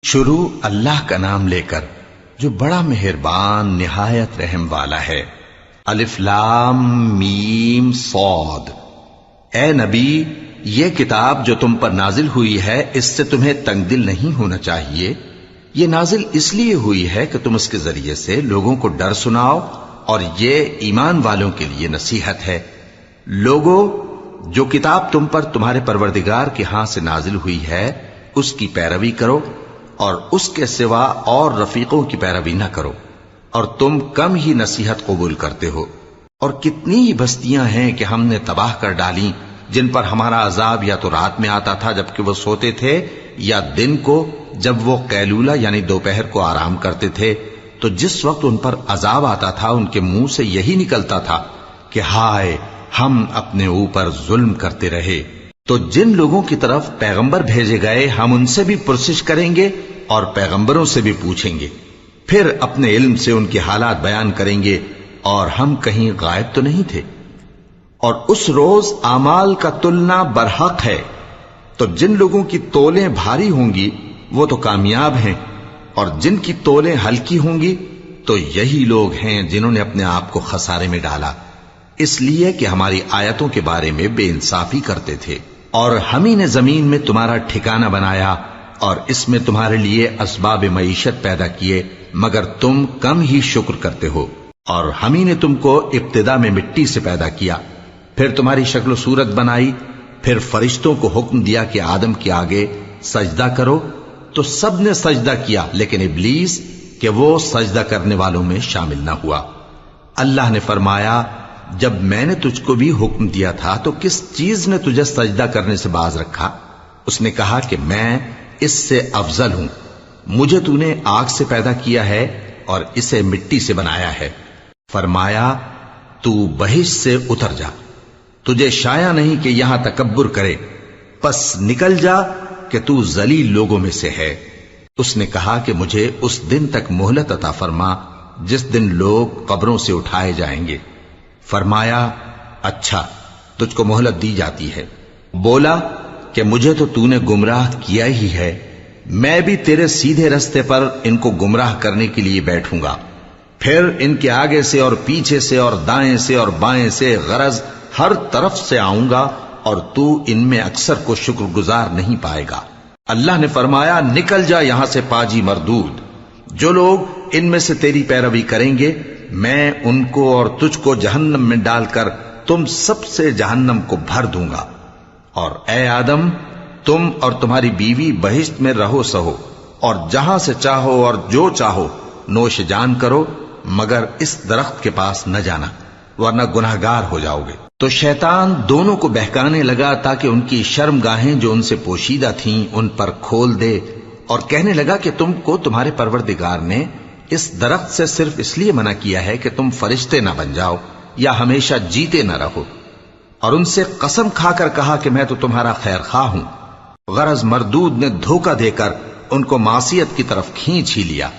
شروع اللہ کا نام لے کر جو بڑا مہربان نہایت رحم والا ہے۔ الف لام میم صاد۔ اے نبی، یہ کتاب جو تم پر نازل ہوئی ہے اس سے تمہیں تنگ دل نہیں ہونا چاہیے۔ یہ نازل اس لیے ہوئی ہے کہ تم اس کے ذریعے سے لوگوں کو ڈر سناؤ، اور یہ ایمان والوں کے لیے نصیحت ہے۔ لوگوں، جو کتاب تم پر تمہارے پروردگار کے ہاں سے نازل ہوئی ہے اس کی پیروی کرو، اور اس کے سوا اور رفیقوں کی پیروی نہ کرو، اور تم کم ہی نصیحت قبول کرتے ہو۔ اور کتنی ہی بستیاں ہیں کہ ہم نے تباہ کر ڈالی جن پر ہمارا عذاب یا تو رات میں آتا تھا جبکہ وہ سوتے تھے، یا دن کو جب وہ قیلولہ یعنی دوپہر کو آرام کرتے تھے، تو جس وقت ان پر عذاب آتا تھا ان کے منہ سے یہی نکلتا تھا کہ ہائے، ہم اپنے اوپر ظلم کرتے رہے۔ تو جن لوگوں کی طرف پیغمبر بھیجے گئے ہم ان سے بھی پرسش کریں گے اور پیغمبروں سے بھی پوچھیں گے، پھر اپنے علم سے ان کے حالات بیان کریں گے، اور ہم کہیں غائب تو نہیں تھے۔ اور اس روز اعمال کا تلنا برحق ہے، تو جن لوگوں کی تولیں بھاری ہوں گی وہ تو کامیاب ہیں، اور جن کی تولیں ہلکی ہوں گی تو یہی لوگ ہیں جنہوں نے اپنے آپ کو خسارے میں ڈالا، اس لیے کہ ہماری آیتوں کے بارے میں بے انصافی کرتے تھے۔ اور ہم ہی نے زمین میں تمہارا ٹھکانہ بنایا اور اس میں تمہارے لیے اسباب معیشت پیدا کیے، مگر تم کم ہی شکر کرتے ہو۔ اور ہم ہی نے تم کو ابتدا میں مٹی سے پیدا کیا، پھر تمہاری شکل و صورت بنائی، پھر فرشتوں کو حکم دیا کہ آدم کے آگے سجدہ کرو، تو سب نے سجدہ کیا لیکن ابلیس کہ وہ سجدہ کرنے والوں میں شامل نہ ہوا۔ اللہ نے فرمایا، جب میں نے تجھ کو بھی حکم دیا تھا تو کس چیز نے تجھے سجدہ کرنے سے باز رکھا؟ اس نے کہا کہ میں اس سے افضل ہوں، مجھے تو نے آگ سے پیدا کیا ہے اور اسے مٹی سے بنایا ہے۔ فرمایا، تو بہشت سے اتر جا، تجھے شایع نہیں کہ یہاں تکبر کرے، پس نکل جا کہ تو ذلیل لوگوں میں سے ہے۔ اس نے کہا کہ مجھے اس دن تک مہلت عطا فرما جس دن لوگ قبروں سے اٹھائے جائیں گے۔ فرمایا، اچھا، تجھ کو مہلت دی جاتی ہے۔ بولا کہ مجھے تو نے گمراہ کیا ہی ہے، میں بھی تیرے سیدھے رستے پر ان کو گمراہ کرنے کے لیے بیٹھوں گا، پھر ان کے آگے سے اور پیچھے سے اور دائیں سے اور بائیں سے، غرض ہر طرف سے آؤں گا، اور تو ان میں اکثر کو شکر گزار نہیں پائے گا۔ اللہ نے فرمایا، نکل جا یہاں سے پاجی مردود، جو لوگ ان میں سے تیری پیروی کریں گے میں ان کو اور تجھ کو جہنم میں ڈال کر تم سب سے جہنم کو بھر دوں گا۔ اور اے آدم، تم اور تمہاری بیوی بہشت میں رہو سہو، اور جہاں سے چاہو اور جو چاہو نوش جان کرو، مگر اس درخت کے پاس نہ جانا ورنہ گناہگار ہو جاؤ گے۔ تو شیطان دونوں کو بہکانے لگا تاکہ ان کی شرم گاہیں جو ان سے پوشیدہ تھیں ان پر کھول دے، اور کہنے لگا کہ تم کو تمہارے پروردگار نے اس درخت سے صرف اس لیے منع کیا ہے کہ تم فرشتے نہ بن جاؤ یا ہمیشہ جیتے نہ رہو۔ اور ان سے قسم کھا کر کہا کہ میں تو تمہارا خیر خواہ ہوں۔ غرض مردود نے دھوکہ دے کر ان کو معصیت کی طرف کھینچ ہی لیا۔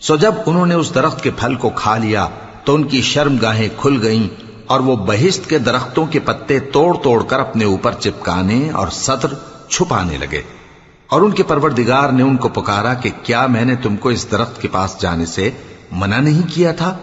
سو جب انہوں نے اس درخت کے پھل کو کھا لیا تو ان کی شرم گاہیں کھل گئیں، اور وہ بہشت کے درختوں کے پتے توڑ توڑ کر اپنے اوپر چپکانے اور سطر چھپانے لگے۔ اور ان کے پروردگار نے ان کو پکارا کہ کیا میں نے تم کو اس درخت کے پاس جانے سے منع نہیں کیا تھا،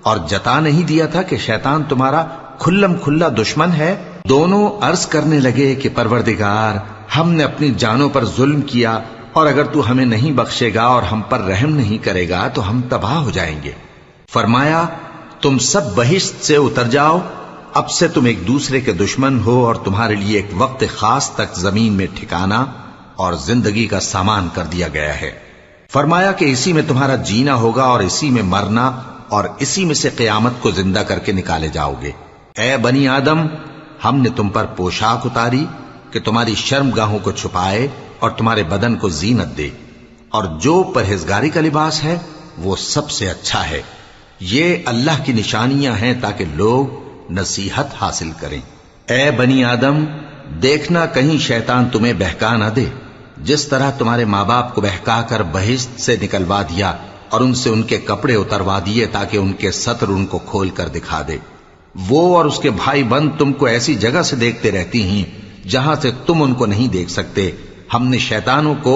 اور جتا نہیں دیا تھا کہ شیطان تمہارا کھلم کھلا دشمن ہے؟ دونوں عرض کرنے لگے کہ پروردگار، ہم نے اپنی جانوں پر ظلم کیا، اور اگر تو ہمیں نہیں بخشے گا اور ہم پر رحم نہیں کرے گا تو ہم تباہ ہو جائیں گے۔ فرمایا، تم سب بہشت سے اتر جاؤ، اب سے تم ایک دوسرے کے دشمن ہو، اور تمہارے لیے ایک وقت خاص تک زمین میں ٹھکانا اور زندگی کا سامان کر دیا گیا ہے۔ فرمایا کہ اسی میں تمہارا جینا ہوگا اور اسی میں مرنا، اور اسی میں سے قیامت کو زندہ کر کے نکالے جاؤ گے۔ اے بنی آدم، ہم نے تم پر پوشاک اتاری کہ تمہاری شرم گاہوں کو چھپائے اور تمہارے بدن کو زینت دے، اور جو پرہیزگاری کا لباس ہے وہ سب سے اچھا ہے۔ یہ اللہ کی نشانیاں ہیں تاکہ لوگ نصیحت حاصل کریں۔ اے بنی آدم، دیکھنا کہیں شیطان تمہیں بہکا نہ دے، جس طرح تمہارے ماں باپ کو بہکا کر بہشت سے نکلوا دیا اور ان سے ان کے کپڑے اتروا دیے تاکہ ان کے سطر ان کو کھول کر دکھا دے۔ وہ اور اس کے بھائی بند تم کو ایسی جگہ سے دیکھتے رہتی ہیں جہاں سے تم ان کو نہیں دیکھ سکتے۔ ہم نے شیطانوں کو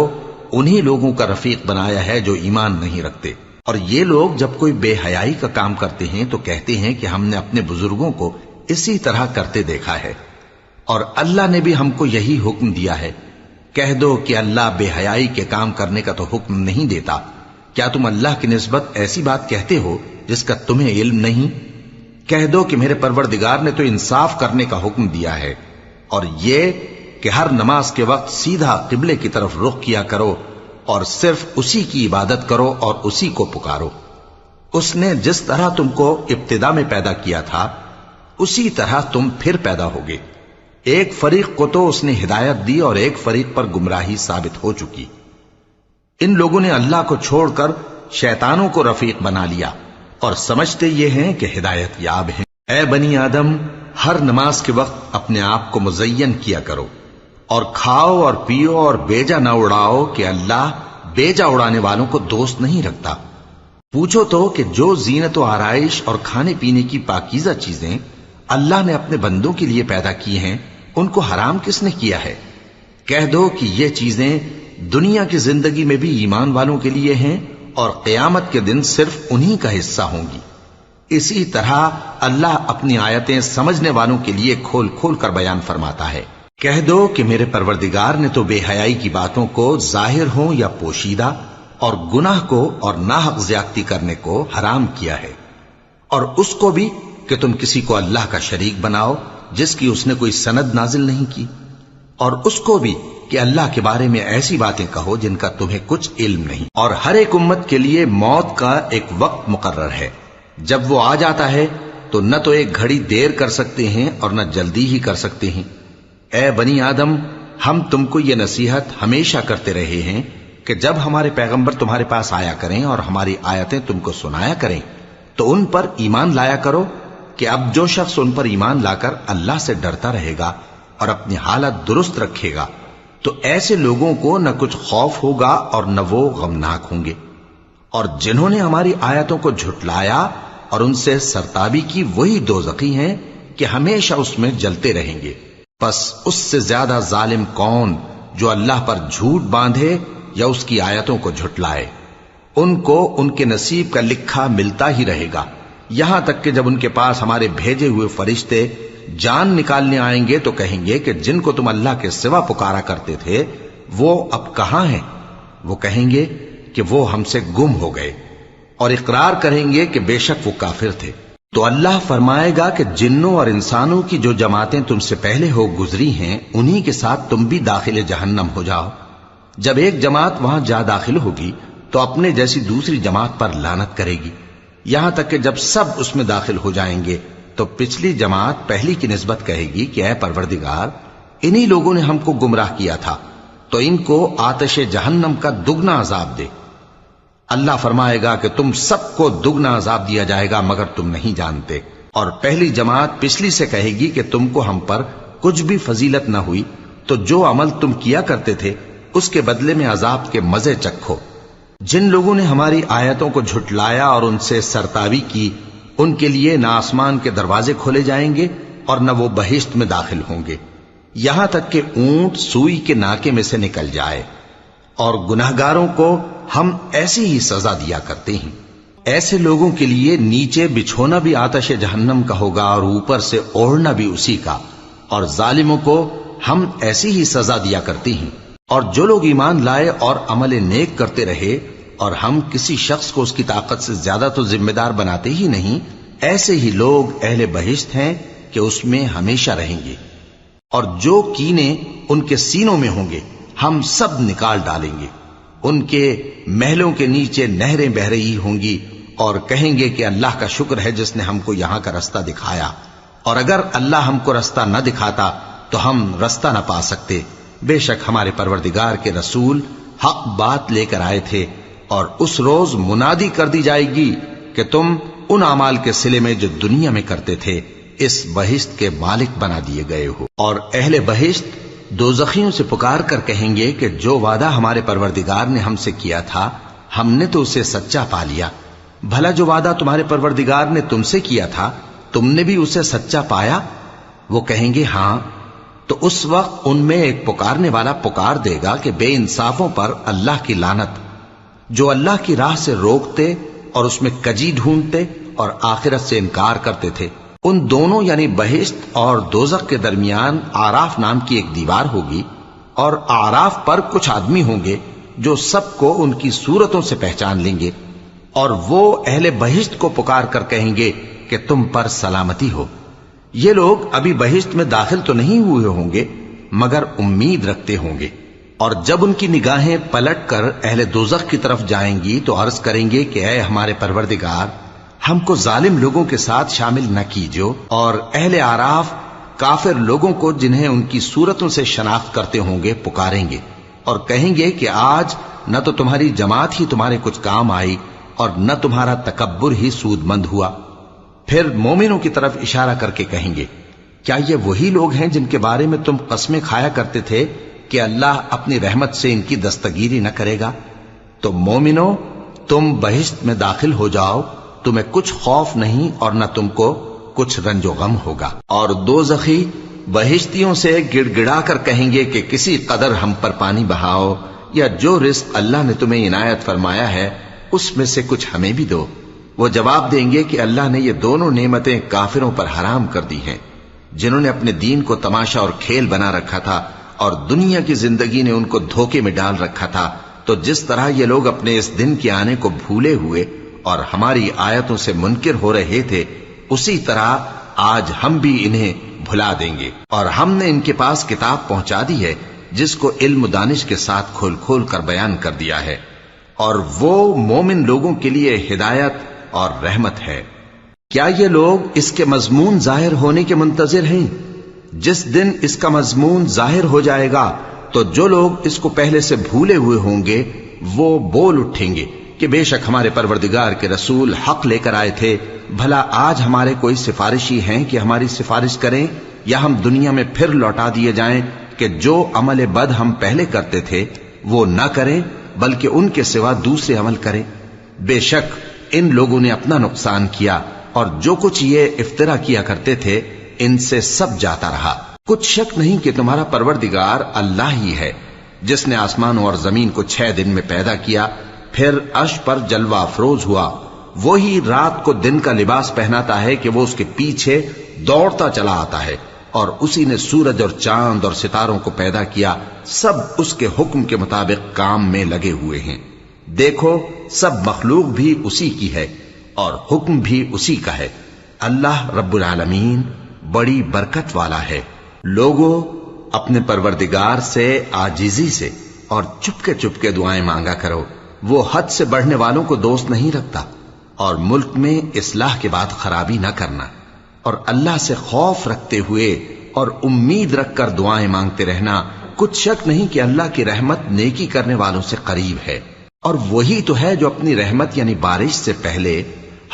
انہی لوگوں کا رفیق بنایا ہے جو ایمان نہیں رکھتے۔ اور یہ لوگ جب کوئی بے حیائی کا کام کرتے ہیں تو کہتے ہیں کہ ہم نے اپنے بزرگوں کو اسی طرح کرتے دیکھا ہے، اور اللہ نے بھی ہم کو یہی حکم دیا ہے۔ کہہ دو کہ اللہ بے حیائی کے کام کرنے کا تو حکم نہیں دیتا۔ کیا تم اللہ کی نسبت ایسی بات کہتے ہو جس کا تمہیں علم نہیں؟ کہہ دو کہ میرے پروردگار نے تو انصاف کرنے کا حکم دیا ہے، اور یہ کہ ہر نماز کے وقت سیدھا قبلے کی طرف رخ کیا کرو اور صرف اسی کی عبادت کرو اور اسی کو پکارو۔ اس نے جس طرح تم کو ابتدا میں پیدا کیا تھا اسی طرح تم پھر پیدا ہوگے۔ ایک فریق کو تو اس نے ہدایت دی اور ایک فریق پر گمراہی ثابت ہو چکی۔ ان لوگوں نے اللہ کو چھوڑ کر شیطانوں کو رفیق بنا لیا اور سمجھتے یہ ہیں کہ ہدایت یاب ہیں۔ اے بنی آدم، ہر نماز کے وقت اپنے آپ کو مزین کیا کرو، اور کھاؤ اور پیو اور بیجا نہ اڑاؤ کہ اللہ بیجا اڑانے والوں کو دوست نہیں رکھتا۔ پوچھو تو کہ جو زینت و آرائش اور کھانے پینے کی پاکیزہ چیزیں اللہ نے اپنے بندوں کے لیے پیدا کی ہیں ان کو حرام کس نے کیا ہے؟ کہہ دو کہ یہ چیزیں دنیا کی زندگی میں بھی ایمان والوں کے لیے ہیں اور قیامت کے دن صرف انہی کا حصہ ہوں گی۔ اسی طرح اللہ اپنی آیتیں سمجھنے والوں کے لیے کھول کھول کر بیان فرماتا ہے۔ کہہ دو کہ میرے پروردگار نے تو بے حیائی کی باتوں کو ظاہر ہوں یا پوشیدہ اور گناہ کو اور ناحق زیادتی کرنے کو حرام کیا ہے، اور اس کو بھی کہ تم کسی کو اللہ کا شریک بناؤ جس کی اس نے کوئی سند نازل نہیں کی، اور اس کو بھی کہ اللہ کے بارے میں ایسی باتیں کہو جن کا تمہیں کچھ علم نہیں۔ اور ہر ایک امت کے لیے موت کا ایک وقت مقرر ہے، جب وہ آ جاتا ہے تو نہ تو ایک گھڑی دیر کر سکتے ہیں اور نہ جلدی ہی کر سکتے ہیں۔ اے بنی آدم، ہم تم کو یہ نصیحت ہمیشہ کرتے رہے ہیں کہ جب ہمارے پیغمبر تمہارے پاس آیا کریں اور ہماری آیتیں تم کو سنایا کریں تو ان پر ایمان لایا کرو، کہ اب جو شخص ان پر ایمان لا کر اللہ سے ڈرتا رہے گا اور اپنی حالت درست رکھے گا تو ایسے لوگوں کو نہ کچھ خوف ہوگا اور نہ وہ غمناک ہوں گے۔ اور جنہوں نے ہماری آیتوں کو جھٹلایا اور ان سے سرتابی کی وہی دوزخی ہیں کہ ہمیشہ اس میں جلتے رہیں گے۔ پس اس سے زیادہ ظالم کون جو اللہ پر جھوٹ باندھے یا اس کی آیتوں کو جھٹلائے؟ ان کو ان کے نصیب کا لکھا ملتا ہی رہے گا، یہاں تک کہ جب ان کے پاس ہمارے بھیجے ہوئے فرشتے جان نکالنے آئیں گے تو کہیں گے کہ جن کو تم اللہ کے سوا پکارا کرتے تھے وہ اب کہاں ہیں؟ وہ کہیں گے کہ وہ ہم سے گم ہو گئے، اور اقرار کریں گے کہ بے شک وہ کافر تھے۔ تو اللہ فرمائے گا کہ جنوں اور انسانوں کی جو جماعتیں تم سے پہلے ہو گزری ہیں انہی کے ساتھ تم بھی داخل جہنم ہو جاؤ۔ جب ایک جماعت وہاں جا داخل ہوگی تو اپنے جیسی دوسری جماعت پر لعنت کرے گی، یہاں تک کہ جب سب اس میں داخل ہو جائیں گے تو پچھلی جماعت پہلی کی نسبت کہے گی کہ اے پروردگار، انہی لوگوں نے ہم کو گمراہ کیا تھا، تو ان کو آتش جہنم کا دگنا عذاب دے۔ اللہ فرمائے گا کہ تم سب کو دگنا عذاب دیا جائے گا مگر تم نہیں جانتے۔ اور پہلی جماعت پچھلی سے کہے گی کہ تم کو ہم پر کچھ بھی فضیلت نہ ہوئی، تو جو عمل تم کیا کرتے تھے اس کے بدلے میں عذاب کے مزے چکھو۔ جن لوگوں نے ہماری آیتوں کو جھٹلایا اور ان سے سرتابی کی ان کے لیے نہ آسمان کے دروازے کھولے جائیں گے اور نہ وہ بہشت میں داخل ہوں گے، یہاں تک کہ اونٹ سوئی کے ناکے میں سے نکل جائے۔ اور گناہگاروں کو ہم ایسی ہی سزا دیا کرتے ہیں۔ ایسے لوگوں کے لیے نیچے بچھونا بھی آتش جہنم کا ہوگا اور اوپر سے اوڑھنا بھی اسی کا، اور ظالموں کو ہم ایسی ہی سزا دیا کرتے ہیں۔ اور جو لوگ ایمان لائے اور عمل نیک کرتے رہے اور ہم کسی شخص کو اس کی طاقت سے زیادہ تو ذمہ دار بناتے ہی نہیں، ایسے ہی لوگ اہل بہشت ہیں کہ اس میں ہمیشہ رہیں گے۔ اور جو کینے ان کے سینوں میں ہوں گے ہم سب نکال ڈالیں گے، ان کے محلوں کے نیچے نہریں بہ رہی ہوں گی، اور کہیں گے کہ اللہ کا شکر ہے جس نے ہم کو یہاں کا رستہ دکھایا، اور اگر اللہ ہم کو رستہ نہ دکھاتا تو ہم رستہ نہ پا سکتے۔ بے شک ہمارے پروردگار کے رسول حق بات لے کر آئے تھے، اور اس روز منادی کر دی جائے گی کہ تم ان اعمال کے صلے میں جو دنیا میں کرتے تھے اس بہشت کے مالک بنا دیے گئے ہو۔ اور اہل بہشت دوزخیوں سے پکار کر کہیں گے کہ جو وعدہ ہمارے پروردگار نے ہم سے کیا تھا ہم نے تو اسے سچا پا لیا۔ بھلا جو وعدہ تمہارے پروردگار نے تم سے کیا تھا تم نے بھی اسے سچا پایا؟ وہ کہیں گے ہاں۔ تو اس وقت ان میں ایک پکارنے والا پکار دے گا کہ بے انصافوں پر اللہ کی لعنت، جو اللہ کی راہ سے روکتے اور اس میں کجی ڈھونڈتے اور آخرت سے انکار کرتے تھے۔ ان دونوں یعنی بہشت اور دوزخ کے درمیان آراف نام کی ایک دیوار ہوگی، اور آراف پر کچھ آدمی ہوں گے جو سب کو ان کی صورتوں سے پہچان لیں گے، اور وہ اہل بہشت کو پکار کر کہیں گے کہ تم پر سلامتی ہو۔ یہ لوگ ابھی بہشت میں داخل تو نہیں ہوئے ہوں گے مگر امید رکھتے ہوں گے، اور جب ان کی نگاہیں پلٹ کر اہل دوزخ کی طرف جائیں گی تو عرض کریں گے کہ اے ہمارے پروردگار، ہم کو ظالم لوگوں کے ساتھ شامل نہ کیجو۔ اور اہل آراف کافر لوگوں کو جنہیں ان کی صورتوں سے شناخت کرتے ہوں گے پکاریں گے اور کہیں گے کہ آج نہ تو تمہاری جماعت ہی تمہارے کچھ کام آئی اور نہ تمہارا تکبر ہی سود مند ہوا۔ پھر مومنوں کی طرف اشارہ کر کے کہیں گے، کیا یہ وہی لوگ ہیں جن کے بارے میں تم قسمیں کھایا کرتے تھے کہ اللہ اپنی رحمت سے ان کی دستگیری نہ کرے گا؟ تو مومنوں، تم بہشت میں داخل ہو جاؤ، تمہیں کچھ خوف نہیں اور نہ تم کو کچھ رنج و غم ہوگا۔ اور دوزخی بہشتیوں سے گڑ گڑا کر کہیں گے کہ کسی قدر ہم پر پانی بہاؤ، یا جو رزق اللہ نے تمہیں عنایت فرمایا ہے اس میں سے کچھ ہمیں بھی دو۔ وہ جواب دیں گے کہ اللہ نے یہ دونوں نعمتیں کافروں پر حرام کر دی ہیں، جنہوں نے اپنے دین کو تماشا اور کھیل بنا رکھا تھا اور دنیا کی زندگی نے ان کو دھوکے میں ڈال رکھا تھا۔ تو جس طرح یہ لوگ اپنے اس دن کے آنے کو بھولے ہوئے اور ہماری آیتوں سے منکر ہو رہے تھے، اسی طرح آج ہم بھی انہیں بھلا دیں گے۔ اور ہم نے ان کے پاس کتاب پہنچا دی ہے جس کو علم و دانش کے ساتھ کھول کھول کر بیان کر دیا ہے، اور وہ مومن لوگوں کے لیے ہدایت اور رحمت ہے۔ کیا یہ لوگ اس کے مضمون ظاہر ہونے کے منتظر ہیں؟ جس دن اس کا مضمون ظاہر ہو جائے گا تو جو لوگ اس کو پہلے سے بھولے ہوئے ہوں گے وہ بول اٹھیں گے کہ بے شک ہمارے پروردگار کے رسول حق لے کر آئے تھے، بھلا آج ہمارے کوئی سفارشی ہیں کہ ہماری سفارش کریں، یا ہم دنیا میں پھر لوٹا دیے جائیں کہ جو عمل بد ہم پہلے کرتے تھے وہ نہ کریں بلکہ ان کے سوا دوسرے عمل کریں۔ بے شک ان لوگوں نے اپنا نقصان کیا، اور جو کچھ یہ افترا کیا کرتے تھے ان سے سب جاتا رہا۔ کچھ شک نہیں کہ تمہارا پروردگار اللہ ہی ہے جس نے آسمانوں اور زمین کو 6 دن میں پیدا کیا، پھر عرش پر جلوہ افروز ہوا۔ وہی رات کو دن کا لباس پہناتا ہے کہ وہ اس کے پیچھے دوڑتا چلا آتا ہے، اور اسی نے سورج اور چاند اور ستاروں کو پیدا کیا، سب اس کے حکم کے مطابق کام میں لگے ہوئے ہیں۔ دیکھو سب مخلوق بھی اسی کی ہے اور حکم بھی اسی کا ہے۔ اللہ رب العالمین بڑی برکت والا ہے۔ لوگوں، اپنے پروردگار سے عاجزی سے اور چپکے دعائیں مانگا کرو، وہ حد سے بڑھنے والوں کو دوست نہیں رکھتا، اور ملک میں اصلاح کے بعد خرابی نہ کرنا، اور اللہ سے خوف رکھتے ہوئے اور امید رکھ کر دعائیں مانگتے رہنا۔ کچھ شک نہیں کہ اللہ کی رحمت نیکی کرنے والوں سے قریب ہے، اور وہی تو ہے جو اپنی رحمت یعنی بارش سے پہلے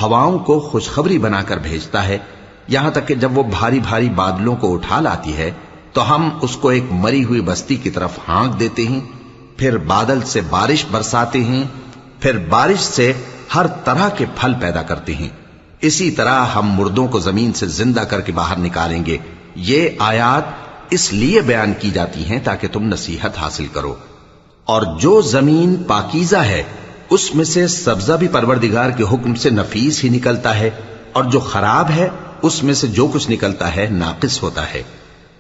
ہواؤں کو خوشخبری بنا کر بھیجتا ہے، یہاں تک کہ جب وہ بھاری بھاری بادلوں کو اٹھا لاتی ہے تو ہم اس کو ایک مری ہوئی بستی کی طرف ہانک دیتے ہیں، پھر بادل سے بارش برساتے ہیں، پھر بارش سے ہر طرح کے پھل پیدا کرتے ہیں۔ اسی طرح ہم مردوں کو زمین سے زندہ کر کے باہر نکالیں گے۔ یہ آیات اس لیے بیان کی جاتی ہیں تاکہ تم نصیحت حاصل کرو۔ اور جو زمین پاکیزہ ہے اس میں سے سبزہ بھی پروردگار کے حکم سے نفیس ہی نکلتا ہے، اور جو خراب ہے اس میں سے جو کچھ نکلتا ہے ناقص ہوتا ہے۔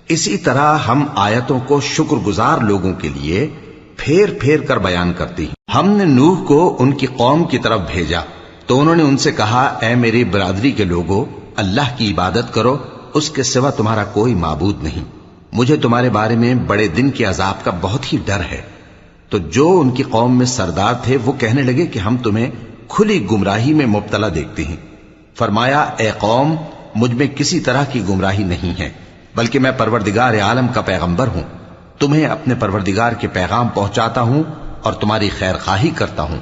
اسی طرح ہم آیتوں کو شکر گزار لوگوں کے لیے پھیر پھیر کر بیان کرتے ہیں۔ ہم نے نوح کو ان کی قوم کی طرف بھیجا تو انہوں نے ان سے کہا، اے میری برادری کے لوگوں، اللہ کی عبادت کرو، اس کے سوا تمہارا کوئی معبود نہیں۔ مجھے تمہارے بارے میں بڑے دن کے عذاب کا بہت ہی ڈر ہے۔ تو جو ان کی قوم میں سردار تھے وہ کہنے لگے کہ ہم تمہیں کھلی گمراہی میں مبتلا دیکھتے ہیں۔ فرمایا، اے قوم، مجھ میں کسی طرح کی گمراہی نہیں ہے، بلکہ میں پروردگار عالم کا پیغمبر ہوں، تمہیں اپنے پروردگار کے پیغام پہنچاتا ہوں اور تمہاری خیر خواہی کرتا ہوں،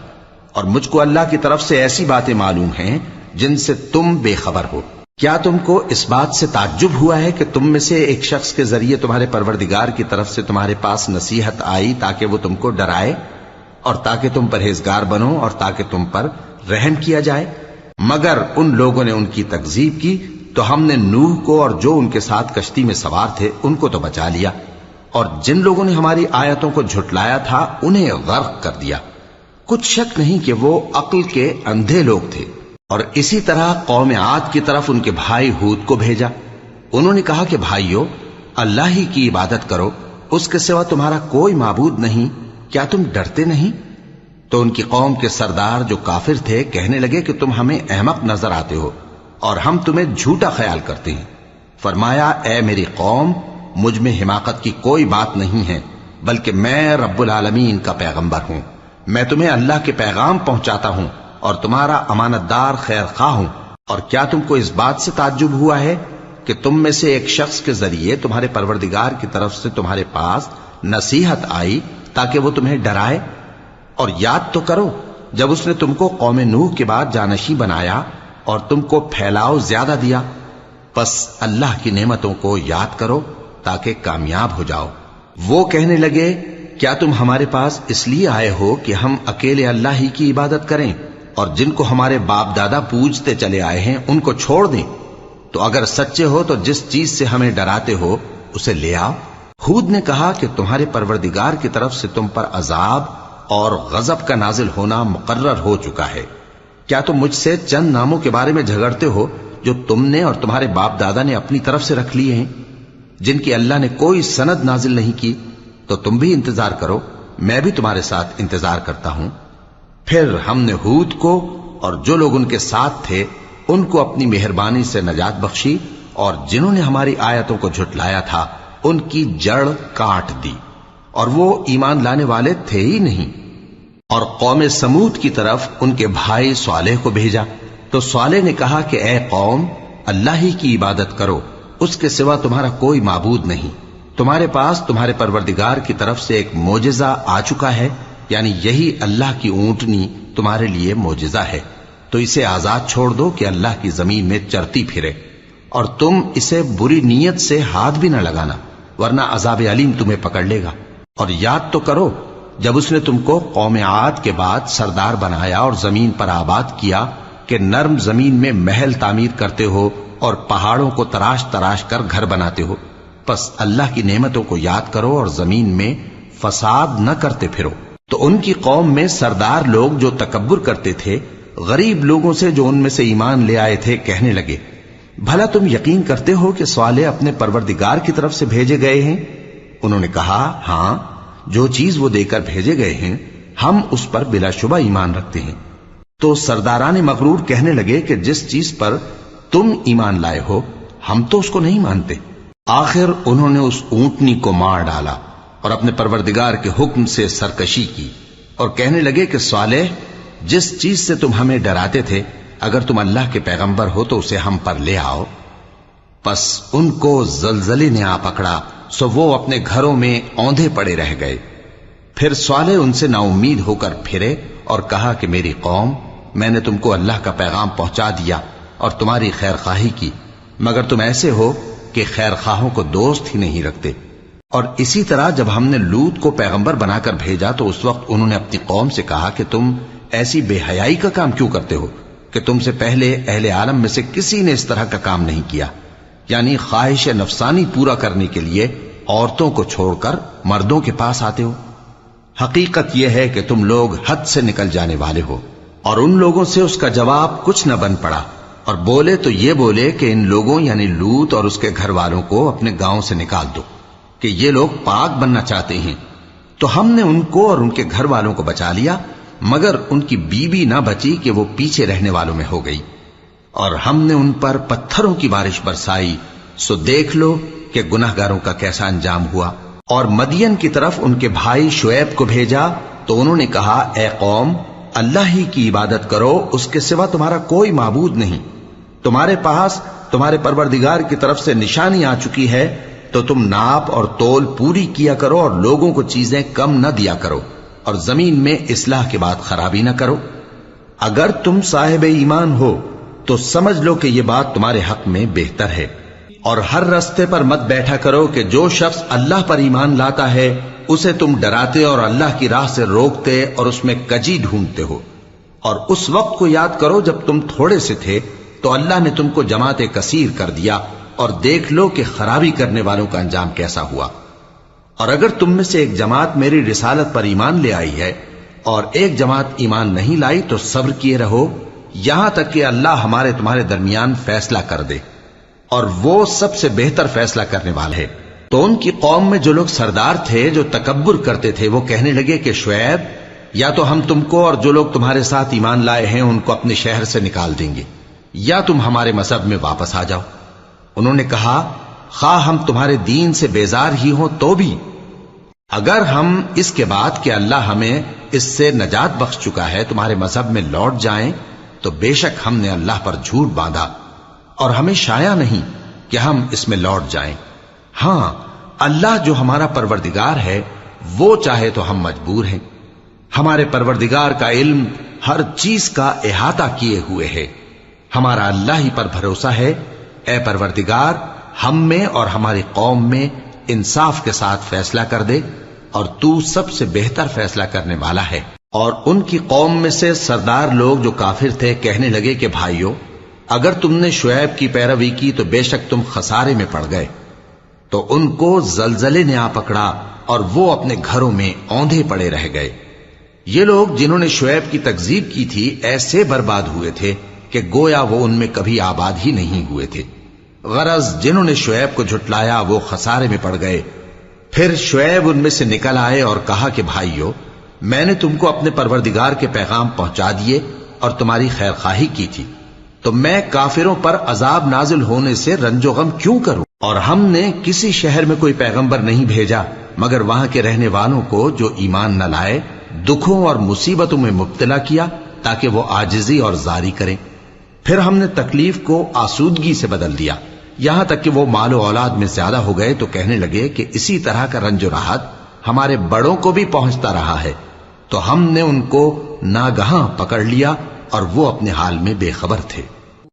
اور مجھ کو اللہ کی طرف سے ایسی باتیں معلوم ہیں جن سے تم بے خبر ہو۔ کیا تم کو اس بات سے تعجب ہوا ہے کہ تم میں سے ایک شخص کے ذریعے تمہارے پروردگار کی طرف سے تمہارے پاس نصیحت آئی تاکہ وہ تم کو ڈرائے اور تاکہ تم پرہیزگار بنو اور تاکہ تم پر رحم کیا جائے؟ مگر ان لوگوں نے ان کی تکذیب کی تو ہم نے نوح کو اور جو ان کے ساتھ کشتی میں سوار تھے ان کو تو بچا لیا، اور جن لوگوں نے ہماری آیتوں کو جھٹلایا تھا انہیں غرق کر دیا۔ کچھ شک نہیں کہ وہ عقل کے اندھے لوگ تھے۔ اور اسی طرح قوم عاد کی طرف ان کے بھائی ہود کو بھیجا۔ انہوں نے کہا کہ بھائیو، اللہ ہی کی عبادت کرو، اس کے سوا تمہارا کوئی معبود نہیں، کیا تم ڈرتے نہیں؟ تو ان کی قوم کے سردار جو کافر تھے کہنے لگے کہ تم ہمیں احمق نظر آتے ہو اور ہم تمہیں جھوٹا خیال کرتے ہیں۔ فرمایا، اے میری قوم، مجھ میں حماقت کی کوئی بات نہیں ہے، بلکہ میں رب العالمین کا پیغمبر ہوں۔ میں تمہیں اللہ کے پیغام پہنچاتا ہوں اور تمہارا امانت دار خیر خواہ ہوں۔ اور کیا تم کو اس بات سے تعجب ہوا ہے کہ تم میں سے ایک شخص کے ذریعے تمہارے پروردگار کی طرف سے تمہارے پاس نصیحت آئی تاکہ وہ تمہیں ڈرائے؟ اور یاد تو کرو جب اس نے تم کو قوم نوح کے بعد جانشی بنایا اور تم کو پھیلاؤ زیادہ دیا۔ پس اللہ کی نعمتوں کو یاد کرو تاکہ کامیاب ہو جاؤ۔ وہ کہنے لگے، کیا تم ہمارے پاس اس لیے آئے ہو کہ ہم اکیلے اللہ ہی کی عبادت کریں اور جن کو ہمارے باپ دادا پوجتے چلے آئے ہیں ان کو چھوڑ دیں؟ تو اگر سچے ہو تو جس چیز سے ہمیں ڈراتے ہو اسے لے آؤ۔ ہود نے کہا کہ تمہارے پروردگار کی طرف سے تم پر عذاب اور غضب کا نازل ہونا مقرر ہو چکا ہے۔ کیا تم مجھ سے چند ناموں کے بارے میں جھگڑتے ہو جو تم نے اور تمہارے باپ دادا نے اپنی طرف سے رکھ لیے ہیں، جن کی اللہ نے کوئی سند نازل نہیں کی؟ تو تم بھی انتظار کرو، میں بھی تمہارے ساتھ انتظار کرتا ہوں۔ پھر ہم نے ہود کو اور جو لوگ ان کے ساتھ تھے ان کو اپنی مہربانی سے نجات بخشی، اور جنہوں نے ہماری آیتوں کو جھٹلایا تھا ان کی جڑ کاٹ دی، اور وہ ایمان لانے والے تھے ہی نہیں۔ اور قوم سمود کی طرف ان کے بھائی صالح کو بھیجا، تو صالح نے کہا کہ اے قوم، اللہ ہی کی عبادت کرو، اس کے سوا تمہارا کوئی معبود نہیں۔ تمہارے پاس تمہارے پروردگار کی طرف سے ایک معجزہ آ چکا ہے، یعنی یہی اللہ کی اونٹنی تمہارے لیے معجزہ ہے، تو اسے آزاد چھوڑ دو کہ اللہ کی زمین میں چرتی پھرے، اور تم اسے بری نیت سے ہاتھ بھی نہ لگانا، ورنہ عذاب علیم تمہیں پکڑ لے گا۔ اور یاد تو کرو جب اس نے تم کو قوم عاد کے بعد سردار بنایا اور زمین پر آباد کیا کہ نرم زمین میں محل تعمیر کرتے ہو اور پہاڑوں کو تراش تراش کر گھر بناتے ہو۔ پس اللہ کی نعمتوں کو یاد کرو اور زمین میں فساد نہ کرتے پھرو۔ تو ان کی قوم میں سردار لوگ جو تکبر کرتے تھے غریب لوگوں سے جو ان میں سے ایمان لے آئے تھے کہنے لگے، بھلا تم یقین کرتے ہو کہ صالح اپنے پروردگار کی طرف سے بھیجے گئے ہیں؟ انہوں نے کہا، ہاں، جو چیز وہ دے کر بھیجے گئے ہیں ہم اس پر بلا شبہ ایمان رکھتے ہیں۔ تو سرداران مغرور کہنے لگے کہ جس چیز پر تم ایمان لائے ہو ہم تو اس کو نہیں مانتے۔ آخر انہوں نے اس اونٹنی کو مار ڈالا اور اپنے پروردگار کے حکم سے سرکشی کی، اور کہنے لگے کہ صالح، جس چیز سے تم ہمیں ڈراتے تھے اگر تم اللہ کے پیغمبر ہو تو اسے ہم پر لے آؤ۔ پس ان کو زلزلے نے آ پکڑا، سو وہ اپنے گھروں میں اوندھے پڑے رہ گئے۔ پھر صالح ان سے نا امید ہو کر پھرے اور کہا کہ میری قوم، میں نے تم کو اللہ کا پیغام پہنچا دیا اور تمہاری خیر خواہی کی، مگر تم ایسے ہو کہ خیر خواہوں کو دوست ہی نہیں رکھتے۔ اور اسی طرح جب ہم نے لوط کو پیغمبر بنا کر بھیجا تو اس وقت انہوں نے اپنی قوم سے کہا کہ تم ایسی بے حیائی کا کام کیوں کرتے ہو کہ تم سے پہلے اہل عالم میں سے کسی نے اس طرح کا کام نہیں کیا، یعنی خواہش نفسانی پورا کرنے کے لیے عورتوں کو چھوڑ کر مردوں کے پاس آتے ہو۔ حقیقت یہ ہے کہ تم لوگ حد سے نکل جانے والے ہو۔ اور ان لوگوں سے اس کا جواب کچھ نہ بن پڑا، اور بولے تو یہ بولے کہ ان لوگوں یعنی لوط اور اس کے گھر والوں کو اپنے گاؤں سے نکال دو کہ یہ لوگ پاک بننا چاہتے ہیں۔ تو ہم نے ان کو اور ان کے گھر والوں کو بچا لیا، مگر ان کی بیوی نہ بچی کہ وہ پیچھے رہنے والوں میں ہو گئی، اور ہم نے ان پر پتھروں کی بارش برسائی، سو دیکھ لو کہ گناہگاروں کا کیسا انجام ہوا۔ اور مدین کی طرف ان کے بھائی شعیب کو بھیجا تو انہوں نے کہا، اے قوم، اللہ ہی کی عبادت کرو، اس کے سوا تمہارا کوئی معبود نہیں۔ تمہارے پاس تمہارے پروردگار کی طرف سے نشانی آ چکی ہے، تو تم ناپ اور تول پوری کیا کرو اور لوگوں کو چیزیں کم نہ دیا کرو، اور زمین میں اصلاح کے بعد خرابی نہ کرو۔ اگر تم صاحب ایمان ہو تو سمجھ لو کہ یہ بات تمہارے حق میں بہتر ہے، اور ہر رستے پر مت بیٹھا کرو کہ جو شخص اللہ پر ایمان لاتا ہے اسے تم ڈراتے اور اللہ کی راہ سے روکتے اور اس میں کجی ڈھونڈتے ہو۔ اور اس وقت کو یاد کرو جب تم تھوڑے سے تھے تو اللہ نے تم کو جماعت کثیر کر دیا، اور دیکھ لو کہ خرابی کرنے والوں کا انجام کیسا ہوا۔ اور اگر تم میں سے ایک جماعت میری رسالت پر ایمان لے آئی ہے اور ایک جماعت ایمان نہیں لائی تو صبر کیے رہو یہاں تک کہ اللہ ہمارے تمہارے درمیان فیصلہ کر دے، اور وہ سب سے بہتر فیصلہ کرنے والا ہے۔ تو ان کی قوم میں جو لوگ سردار تھے، جو تکبر کرتے تھے، وہ کہنے لگے کہ شعیب، یا تو ہم تم کو اور جو لوگ تمہارے ساتھ ایمان لائے ہیں ان کو اپنے شہر سے نکال دیں گے، یا تم ہمارے مذہب میں واپس آ جاؤ۔ انہوں نے کہا، خواہ ہم تمہارے دین سے بیزار ہی ہوں تو بھی، اگر ہم اس کے بعد کہ اللہ ہمیں اس سے نجات بخش چکا ہے تمہارے مذہب میں لوٹ جائیں تو بے شک ہم نے اللہ پر جھوٹ باندھا، اور ہمیں شایع نہیں کہ ہم اس میں لوٹ جائیں۔ ہاں، اللہ جو ہمارا پروردگار ہے وہ چاہے تو ہم مجبور ہیں۔ ہمارے پروردگار کا علم ہر چیز کا احاطہ کیے ہوئے ہے۔ ہمارا اللہ ہی پر بھروسہ ہے۔ اے پروردگار، ہم میں اور ہماری قوم میں انصاف کے ساتھ فیصلہ کر دے، اور تو سب سے بہتر فیصلہ کرنے والا ہے۔ اور ان کی قوم میں سے سردار لوگ جو کافر تھے کہنے لگے کہ بھائیو، اگر تم نے شعیب کی پیروی کی تو بے شک تم خسارے میں پڑ گئے۔ تو ان کو زلزلے نے آ پکڑا اور وہ اپنے گھروں میں اوندھے پڑے رہ گئے۔ یہ لوگ جنہوں نے شعیب کی تکذیب کی تھی ایسے برباد ہوئے تھے کہ گویا وہ ان میں کبھی آباد ہی نہیں ہوئے تھے۔ غرض جنہوں نے شعیب کو جھٹلایا وہ خسارے میں پڑ گئے۔ پھر شعیب ان میں سے نکل آئے اور کہا کہ بھائیو، میں نے تم کو اپنے پروردگار کے پیغام پہنچا دیے اور تمہاری خیر خواہی کی تھی، تو میں کافروں پر عذاب نازل ہونے سے رنج و غم کیوں کروں؟ اور ہم نے کسی شہر میں کوئی پیغمبر نہیں بھیجا مگر وہاں کے رہنے والوں کو جو ایمان نہ لائے دکھوں اور مصیبتوں میں مبتلا کیا تاکہ وہ عاجزی اور زاری کریں۔ پھر ہم نے تکلیف کو آسودگی سے بدل دیا، یہاں تک کہ وہ مال و اولاد میں زیادہ ہو گئے تو کہنے لگے کہ اسی طرح کا رنج و راحت ہمارے بڑوں کو بھی پہنچتا رہا ہے۔ تو ہم نے ان کو ناگہاں پکڑ لیا اور وہ اپنے حال میں بے خبر تھے۔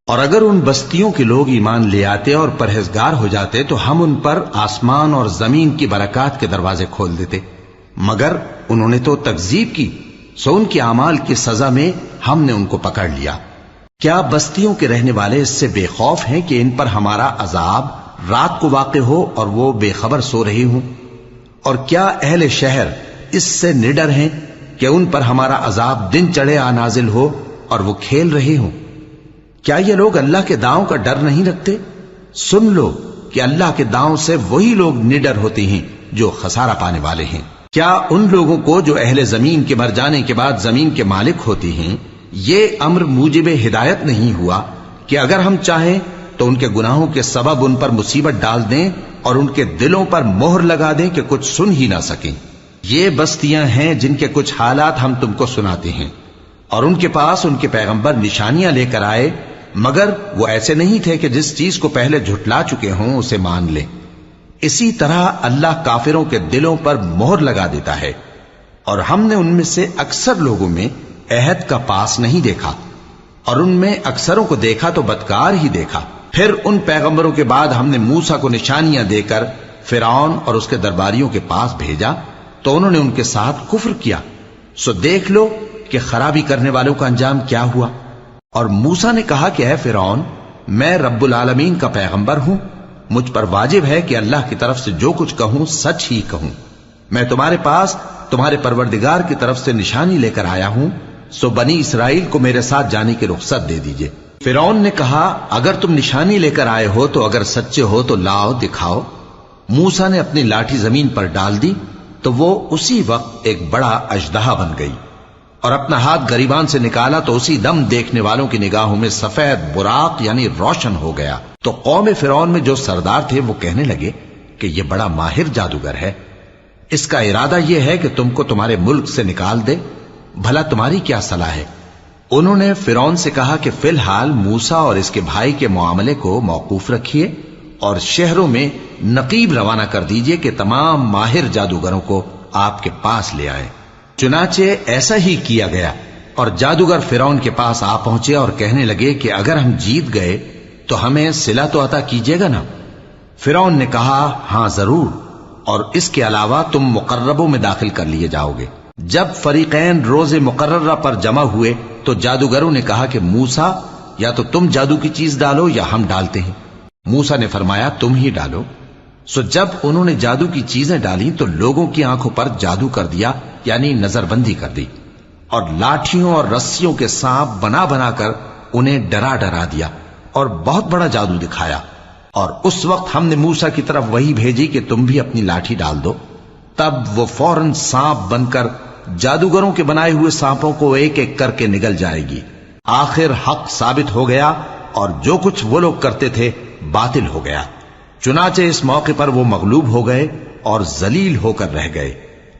اور اگر ان بستیوں کے لوگ ایمان لے آتے اور پرہیزگار ہو جاتے تو ہم ان پر آسمان اور زمین کی برکات کے دروازے کھول دیتے، مگر انہوں نے تو تکذیب کی، سو ان کے اعمال کی سزا میں ہم نے ان کو پکڑ لیا۔ کیا بستیوں کے رہنے والے اس سے بے خوف ہیں کہ ان پر ہمارا عذاب رات کو واقع ہو اور وہ بے خبر سو رہے ہوں؟ اور کیا اہل شہر اس سے نڈر ہیں کہ ان پر ہمارا عذاب دن چڑھے آ نازل ہو اور وہ کھیل رہے ہوں؟ کیا یہ لوگ اللہ کے داؤں کا ڈر نہیں رکھتے؟ سن لو کہ اللہ کے داؤں سے وہی لوگ نڈر ہوتے ہیں جو خسارہ پانے والے ہیں۔ کیا ان لوگوں کو جو اہل زمین کے مر جانے کے بعد زمین کے مالک ہوتے ہیں یہ امر موجب ہدایت نہیں ہوا کہ اگر ہم چاہیں تو ان کے گناہوں کے سبب ان پر مصیبت ڈال دیں اور ان کے دلوں پر مہر لگا دیں کہ کچھ سن ہی نہ سکیں؟ یہ بستیاں ہیں جن کے کچھ حالات ہم تم کو سناتے ہیں، اور ان کے پاس ان کے پیغمبر نشانیاں لے کر آئے، مگر وہ ایسے نہیں تھے کہ جس چیز کو پہلے جھٹلا چکے ہوں اسے مان لیں۔ اسی طرح اللہ کافروں کے دلوں پر مہر لگا دیتا ہے، اور ہم نے ان میں سے اکثر لوگوں میں عہد کا پاس نہیں دیکھا، اور ان میں اکثروں کو دیکھا تو بدکار ہی دیکھا۔ پھر ان پیغمبروں کے بعد ہم نے موسیٰ کو نشانیاں دے کر فرعون اور اس کے درباریوں کے پاس بھیجا تو انہوں نے ان کے ساتھ کفر کیا، سو دیکھ لو کہ خرابی کرنے والوں کا انجام کیا ہوا۔ اور موسیٰ نے کہا کہ اے فرعون، میں رب العالمین کا پیغمبر ہوں، مجھ پر واجب ہے کہ اللہ کی طرف سے جو کچھ کہوں سچ ہی کہوں۔ میں تمہارے پاس تمہارے پروردگار کی طرف سے نشانی لے کر آیا ہوں، سو بنی اسرائیل کو میرے ساتھ جانے کی رخصت دے دیجئے۔ فرعون نے کہا، اگر تم نشانی لے کر آئے ہو تو اگر سچے ہو تو لاؤ دکھاؤ۔ موسیٰ نے اپنی لاٹھی زمین پر ڈال دی تو وہ اسی وقت ایک بڑا اژدہا بن گئی، اور اپنا ہاتھ گریبان سے نکالا تو اسی دم دیکھنے والوں کی نگاہوں میں سفید براق یعنی روشن ہو گیا۔ تو قوم فرعون میں جو سردار تھے وہ کہنے لگے کہ یہ بڑا ماہر جادوگر ہے، اس کا ارادہ یہ ہے کہ تم کو تمہارے ملک سے نکال دے، بھلا تمہاری کیا صلاح ہے؟ انہوں نے فرعون سے کہا کہ فی الحال موسیٰ اور اس کے بھائی کے معاملے کو موقوف رکھیے اور شہروں میں نقیب روانہ کر دیجئے کہ تمام ماہر جادوگروں کو آپ کے پاس لے آئیں۔ چنانچہ ایسا ہی کیا گیا، اور جادوگر فرعون کے پاس آ پہنچے اور کہنے لگے کہ اگر ہم جیت گئے تو ہمیں صلہ تو عطا کیجیے گا نا؟ فرعون نے کہا، ہاں ضرور، اور اس کے علاوہ تم مقربوں میں داخل کر لیے جاؤ گے۔ جب فریقین روز مقررہ پر جمع ہوئے تو جادوگروں نے کہا کہ موسیٰ یا تو تم جادو کی چیز ڈالو یا ہم ڈالتے ہیں۔ موسیٰ نے فرمایا تم ہی ڈالو۔ سو جب انہوں نے جادو کی چیزیں ڈالی تو لوگوں کی آنکھوں پر جادو کر دیا، یعنی نظر بندی کر دی، اور لاٹھیوں اور رسیوں کے سانپ بنا بنا کر انہیں ڈرا ڈرا دیا اور بہت بڑا جادو دکھایا۔ اور اس وقت ہم نے موسیٰ کی طرف وحی بھیجی کہ تم بھی اپنی لاٹھی ڈال دو، تب وہ فوراً سانپ بن کر جادوگروں کے بنائے ہوئے سانپوں کو ایک ایک کر کے نگل جائے گی۔ آخر حق ثابت ہو گیا اور جو کچھ وہ لوگ کرتے تھے باطل ہو گیا۔ چنانچہ اس موقع پر وہ مغلوب ہو گئے اور ذلیل ہو کر رہ گئے،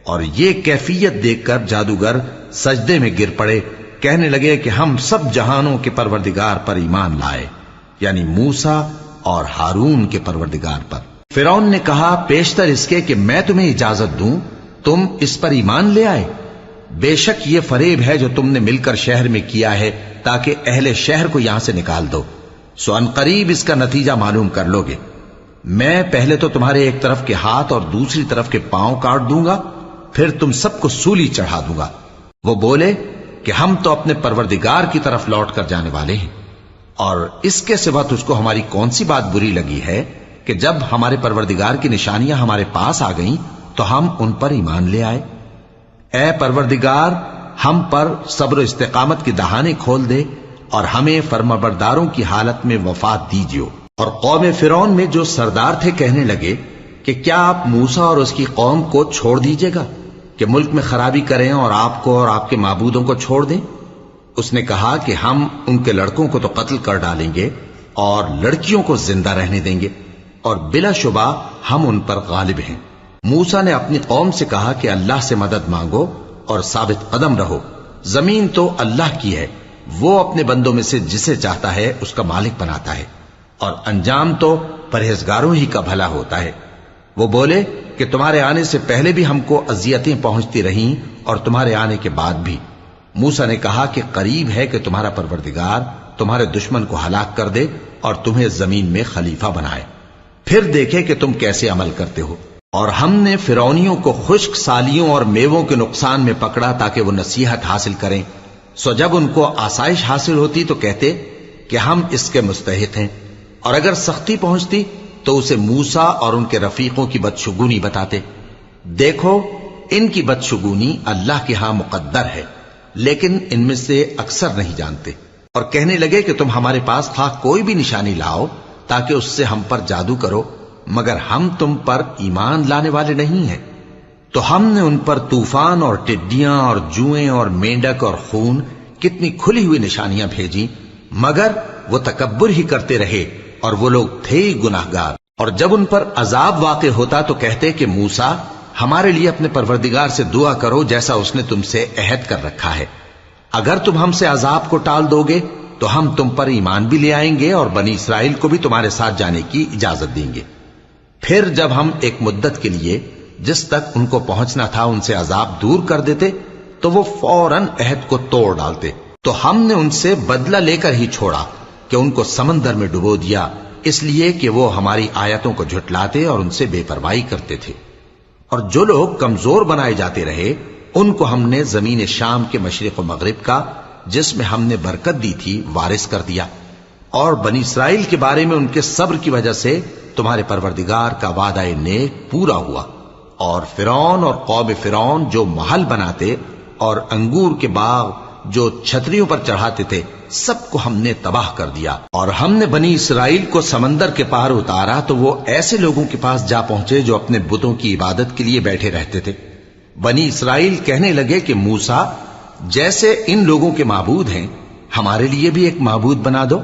اور یہ کیفیت دیکھ کر جادوگر سجدے میں گر پڑے، کہنے لگے کہ ہم سب جہانوں کے پروردگار پر ایمان لائے، یعنی موسیٰ اور ہارون کے پروردگار پر۔ فرعون نے کہا پیشتر اس کے کہ میں تمہیں اجازت دوں تم اس پر ایمان لے آئے، بے شک یہ فریب ہے جو تم نے مل کر شہر میں کیا ہے تاکہ اہل شہر کو یہاں سے نکال دو، سو ان قریب اس کا نتیجہ معلوم کر لو گے۔ میں پہلے تو تمہارے ایک طرف کے ہاتھ اور دوسری طرف کے پاؤں کاٹ دوں گا، پھر تم سب کو سولی چڑھا دوں گا۔ وہ بولے کہ ہم تو اپنے پروردگار کی طرف لوٹ کر جانے والے ہیں، اور اس کے سوا تجھ کو ہماری کون سی بات بری لگی ہے کہ جب ہمارے پروردگار کی نشانیاں ہمارے پاس آ گئیں تو ہم ان پر ایمان لے آئے۔ اے پروردگار، ہم پر صبر و استقامت کی دہانے کھول دے اور ہمیں فرمانبرداروں کی حالت میں وفات دیجیو۔ اور قوم فرعون میں جو سردار تھے کہنے لگے کہ کیا آپ موسیٰ اور اس کی قوم کو چھوڑ دیجیے گا کہ ملک میں خرابی کریں اور آپ کو اور آپ کے معبودوں کو چھوڑ دیں؟ اس نے کہا کہ ہم ان کے لڑکوں کو تو قتل کر ڈالیں گے اور لڑکیوں کو زندہ رہنے دیں گے، اور بلا شبہ ہم ان پر غالب ہیں۔ موسیٰ نے اپنی قوم سے کہا کہ اللہ سے مدد مانگو اور ثابت قدم رہو، زمین تو اللہ کی ہے، وہ اپنے بندوں میں سے جسے چاہتا ہے اس کا مالک بناتا ہے، اور انجام تو پرہیزگاروں ہی کا بھلا ہوتا ہے۔ وہ بولے کہ تمہارے آنے سے پہلے بھی ہم کو اذیتیں پہنچتی رہیں اور تمہارے آنے کے بعد بھی۔ موسیٰ نے کہا کہ قریب ہے کہ تمہارا پروردگار تمہارے دشمن کو ہلاک کر دے اور تمہیں زمین میں خلیفہ بنائے، پھر دیکھے کہ تم کیسے عمل کرتے ہو۔ اور ہم نے فرعونیوں کو خشک سالیوں اور میووں کے نقصان میں پکڑا تاکہ وہ نصیحت حاصل کریں، سو جب ان کو آسائش حاصل ہوتی تو کہتے کہ ہم اس کے مستحق ہیں، اور اگر سختی پہنچتی تو اسے موسیٰ اور ان کے رفیقوں کی بدشگونی بتاتے۔ دیکھو ان کی بدشگونی اللہ کے ہاں مقدر ہے، لیکن ان میں سے اکثر نہیں جانتے۔ اور کہنے لگے کہ تم ہمارے پاس خواہ کوئی بھی نشانی لاؤ تاکہ اس سے ہم پر جادو کرو، مگر ہم تم پر ایمان لانے والے نہیں ہیں۔ تو ہم نے ان پر طوفان اور ٹڈیاں اور جوئیں اور مینڈک اور خون کتنی کھلی ہوئی نشانیاں بھیجی، مگر وہ تکبر ہی کرتے رہے اور وہ لوگ تھے ہی گناہگار۔ اور جب ان پر عذاب واقع ہوتا تو کہتے کہ موسیٰ ہمارے لیے اپنے پروردگار سے دعا کرو جیسا اس نے تم سے عہد کر رکھا ہے، اگر تم ہم سے عذاب کو ٹال دو گے تو ہم تم پر ایمان بھی لے آئیں گے اور بنی اسرائیل کو بھی تمہارے ساتھ جانے کی اجازت دیں گے۔ پھر جب ہم ایک مدت کے لیے جس تک ان کو پہنچنا تھا ان سے عذاب دور کر دیتے تو وہ فوراً عہد کو توڑ ڈالتے، تو ہم نے ان سے بدلہ لے کر ہی چھوڑا کہ ان کو سمندر میں ڈبو دیا، اس لیے کہ وہ ہماری آیتوں کو جھٹلاتے اور ان سے بے پرواہی کرتے تھے۔ اور جو لوگ کمزور بنائے جاتے رہے ان کو ہم نے زمین شام کے مشرق و مغرب کا جس میں ہم نے برکت دی تھی وارث کر دیا، اور بنی اسرائیل کے بارے میں ان کے صبر کی وجہ سے تمہارے پروردگار کا وعدہ نیک پورا ہوا۔ اور فرعون اور قوم فرعون جو محل بناتے اور انگور کے باغ جو چھتریوں پر چڑھاتے تھے سب کو ہم نے تباہ کر دیا۔ اور ہم نے بنی اسرائیل کو سمندر کے پار اتارا تو وہ ایسے لوگوں کے پاس جا پہنچے جو اپنے بتوں کی عبادت کے لیے بیٹھے رہتے تھے۔ بنی اسرائیل کہنے لگے کہ موسیٰ جیسے ان لوگوں کے معبود ہیں ہمارے لیے بھی ایک معبود بنا دو۔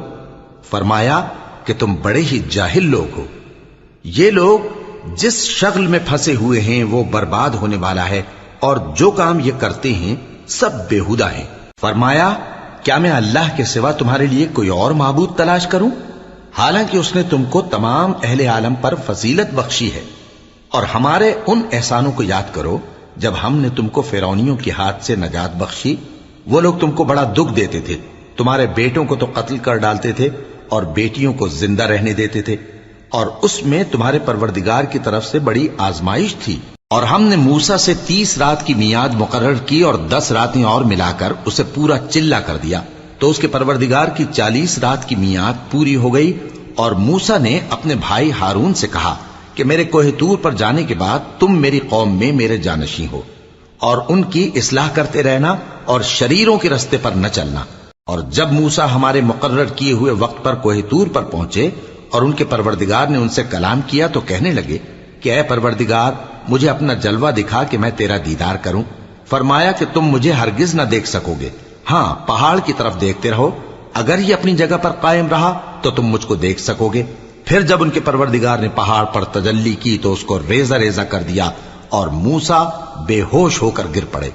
فرمایا کہ تم بڑے ہی جاہل لوگ ہو، یہ لوگ جس شغل میں پھنسے ہوئے ہیں وہ برباد ہونے والا ہے، اور جو کام یہ کرتے ہیں سب بےہودہ ہیں۔ فرمایا کیا میں اللہ کے سوا تمہارے لیے کوئی اور معبود تلاش کروں، حالانکہ اس نے تم کو تمام اہل عالم پر فضیلت بخشی ہے۔ اور ہمارے ان احسانوں کو یاد کرو جب ہم نے تم کو فرعونیوں کے ہاتھ سے نجات بخشی، وہ لوگ تم کو بڑا دکھ دیتے تھے، تمہارے بیٹوں کو تو قتل کر ڈالتے تھے اور بیٹیوں کو زندہ رہنے دیتے تھے، اور اس میں تمہارے پروردگار کی طرف سے بڑی آزمائش تھی۔ اور ہم نے موسیٰ سے 30 رات کی میعاد مقرر کی اور 10 راتیں اور ملا کر اسے پورا چلہ کر دیا، تو اس کے پروردگار کی 40 رات کی میعاد پوری ہو گئی، اور موسیٰ نے اپنے بھائی ہارون سے کہا کہ میرے کوہ طور پر جانے کے بعد تم میری قوم میں میرے جانشین ہو، اور ان کی اصلاح کرتے رہنا اور شریروں کے رستے پر نہ چلنا۔ اور جب موسیٰ ہمارے مقرر کیے ہوئے وقت پر کوہ طور پر پہنچے اور ان کے پروردگار نے ان سے کلام کیا تو کہنے لگے کہ اے پروردگار، مجھے اپنا جلوہ دکھا کہ میں تیرا دیدار کروں۔ فرمایا کہ تم مجھے ہرگز نہ دیکھ سکو گے، ہاں پہاڑ کی طرف دیکھتے رہو، اگر یہ اپنی جگہ پر قائم رہا تو تم مجھ کو دیکھ سکو گے۔ پھر جب ان کے پروردگار نے پہاڑ پر تجلی کی تو اس کو ریزہ ریزہ کر دیا اور موسیٰ بے ہوش ہو کر گر پڑے۔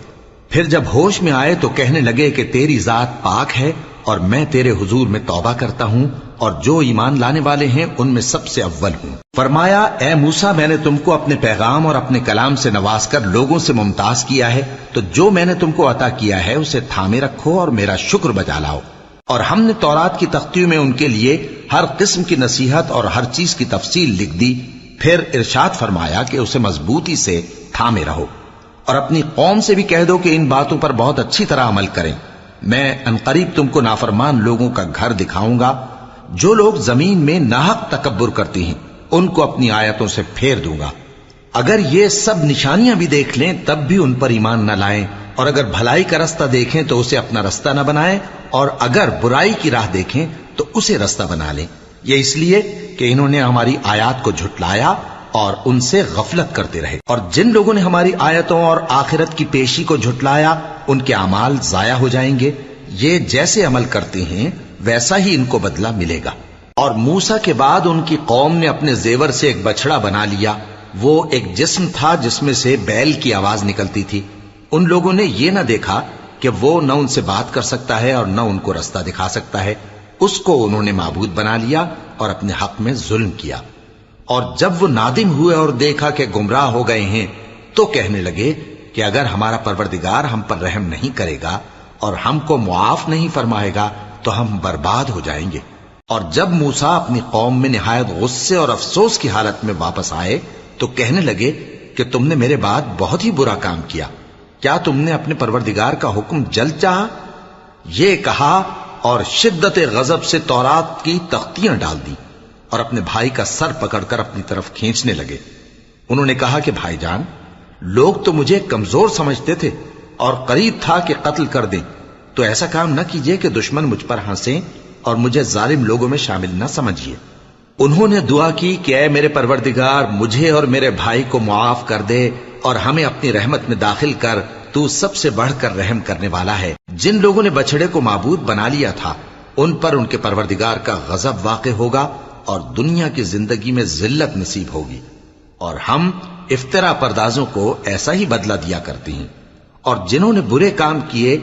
پھر جب ہوش میں آئے تو کہنے لگے کہ تیری ذات پاک ہے اور میں تیرے حضور میں توبہ کرتا ہوں اور جو ایمان لانے والے ہیں ان میں سب سے اول ہوں۔ فرمایا اے موسیٰ، میں نے تم کو اپنے پیغام اور اپنے کلام سے نواز کر لوگوں سے ممتاز کیا ہے، تو جو میں نے تم کو عطا کیا ہے اسے تھامے رکھو اور میرا شکر بجا لاؤ۔ اور ہم نے تورات کی تختیوں میں ان کے لیے ہر قسم کی نصیحت اور ہر چیز کی تفصیل لکھ دی۔ پھر ارشاد فرمایا کہ اسے مضبوطی سے تھامے رہو، اور اپنی قوم سے بھی کہہ دو کہ ان باتوں پر بہت اچھی طرح عمل کریں۔ میں انقریب تم کو نافرمان لوگوں کا گھر دکھاؤں گا، جو لوگ زمین میں ناحق تکبر کرتی ہیں ان کو اپنی آیتوں سے پھیر دوں گا۔ اگر یہ سب نشانیاں بھی دیکھ لیں تب بھی ان پر ایمان نہ لائیں، اور اگر بھلائی کا رستہ دیکھیں تو اسے اپنا رستہ نہ بنائیں، اور اگر برائی کی راہ دیکھیں تو اسے رستہ بنا لیں۔ یہ اس لیے کہ انہوں نے ہماری آیات کو جھٹلایا اور ان سے غفلت کرتے رہے، اور جن لوگوں نے ہماری آیتوں اور آخرت کی پیشی کو جھٹلایا ان کے اعمال ضائع ہو جائیں گے۔ یہ جیسے عمل کرتے ہیں ویسا ہی ان کو بدلہ ملے گا۔ اور موسیٰ کے بعد ان کی قوم نے اپنے زیور سے ایک بچڑا بنا لیا، وہ ایک جسم تھا جس میں سے بیل کی آواز نکلتی تھی۔ ان لوگوں نے یہ نہ دیکھا کہ وہ نہ ان سے بات کر سکتا ہے اور نہ ان کو رستہ دکھا سکتا ہے، اس کو انہوں نے معبود بنا لیا اور اپنے حق میں ظلم کیا۔ اور جب وہ نادم ہوئے اور دیکھا کہ گمراہ ہو گئے ہیں تو کہنے لگے کہ اگر ہمارا پروردگار ہم پر رحم نہیں کرے گا اور ہم کو معاف نہیں فرمائے گا تو ہم برباد ہو جائیں گے۔ اور جب موسیٰ اپنی قوم میں نہایت غصے اور افسوس کی حالت میں واپس آئے تو کہنے لگے کہ تم نے میرے بعد بہت ہی برا کام کیا، کیا تم نے اپنے پروردگار کا حکم جلد چاہا؟ یہ کہا اور شدت غضب سے تورات کی تختیاں ڈال دی اور اپنے بھائی کا سر پکڑ کر اپنی طرف کھینچنے لگے۔ انہوں نے کہا کہ بھائی جان، لوگ تو مجھے کمزور سمجھتے تھے اور قریب تھا کہ قتل کر دیں، تو ایسا کام نہ کیجیے کہ دشمن مجھ پر ہنسیں اور مجھے ظالم لوگوں میں شامل نہ سمجھیے۔ انہوں نے دعا کی کہ اے میرے پروردگار، مجھے اور میرے بھائی کو معاف کر دے اور ہمیں اپنی رحمت میں داخل کر، تو سب سے بڑھ کر رحم کرنے والا ہے۔ جن لوگوں نے بچڑے کو معبود بنا لیا تھا ان پر ان کے پروردگار کا غضب واقع ہوگا اور دنیا کی زندگی میں ذلت نصیب ہوگی، اور ہم افترا پردازوں کو ایسا ہی بدلہ دیا کرتے ہیں۔ اور جنہوں نے برے کام کیے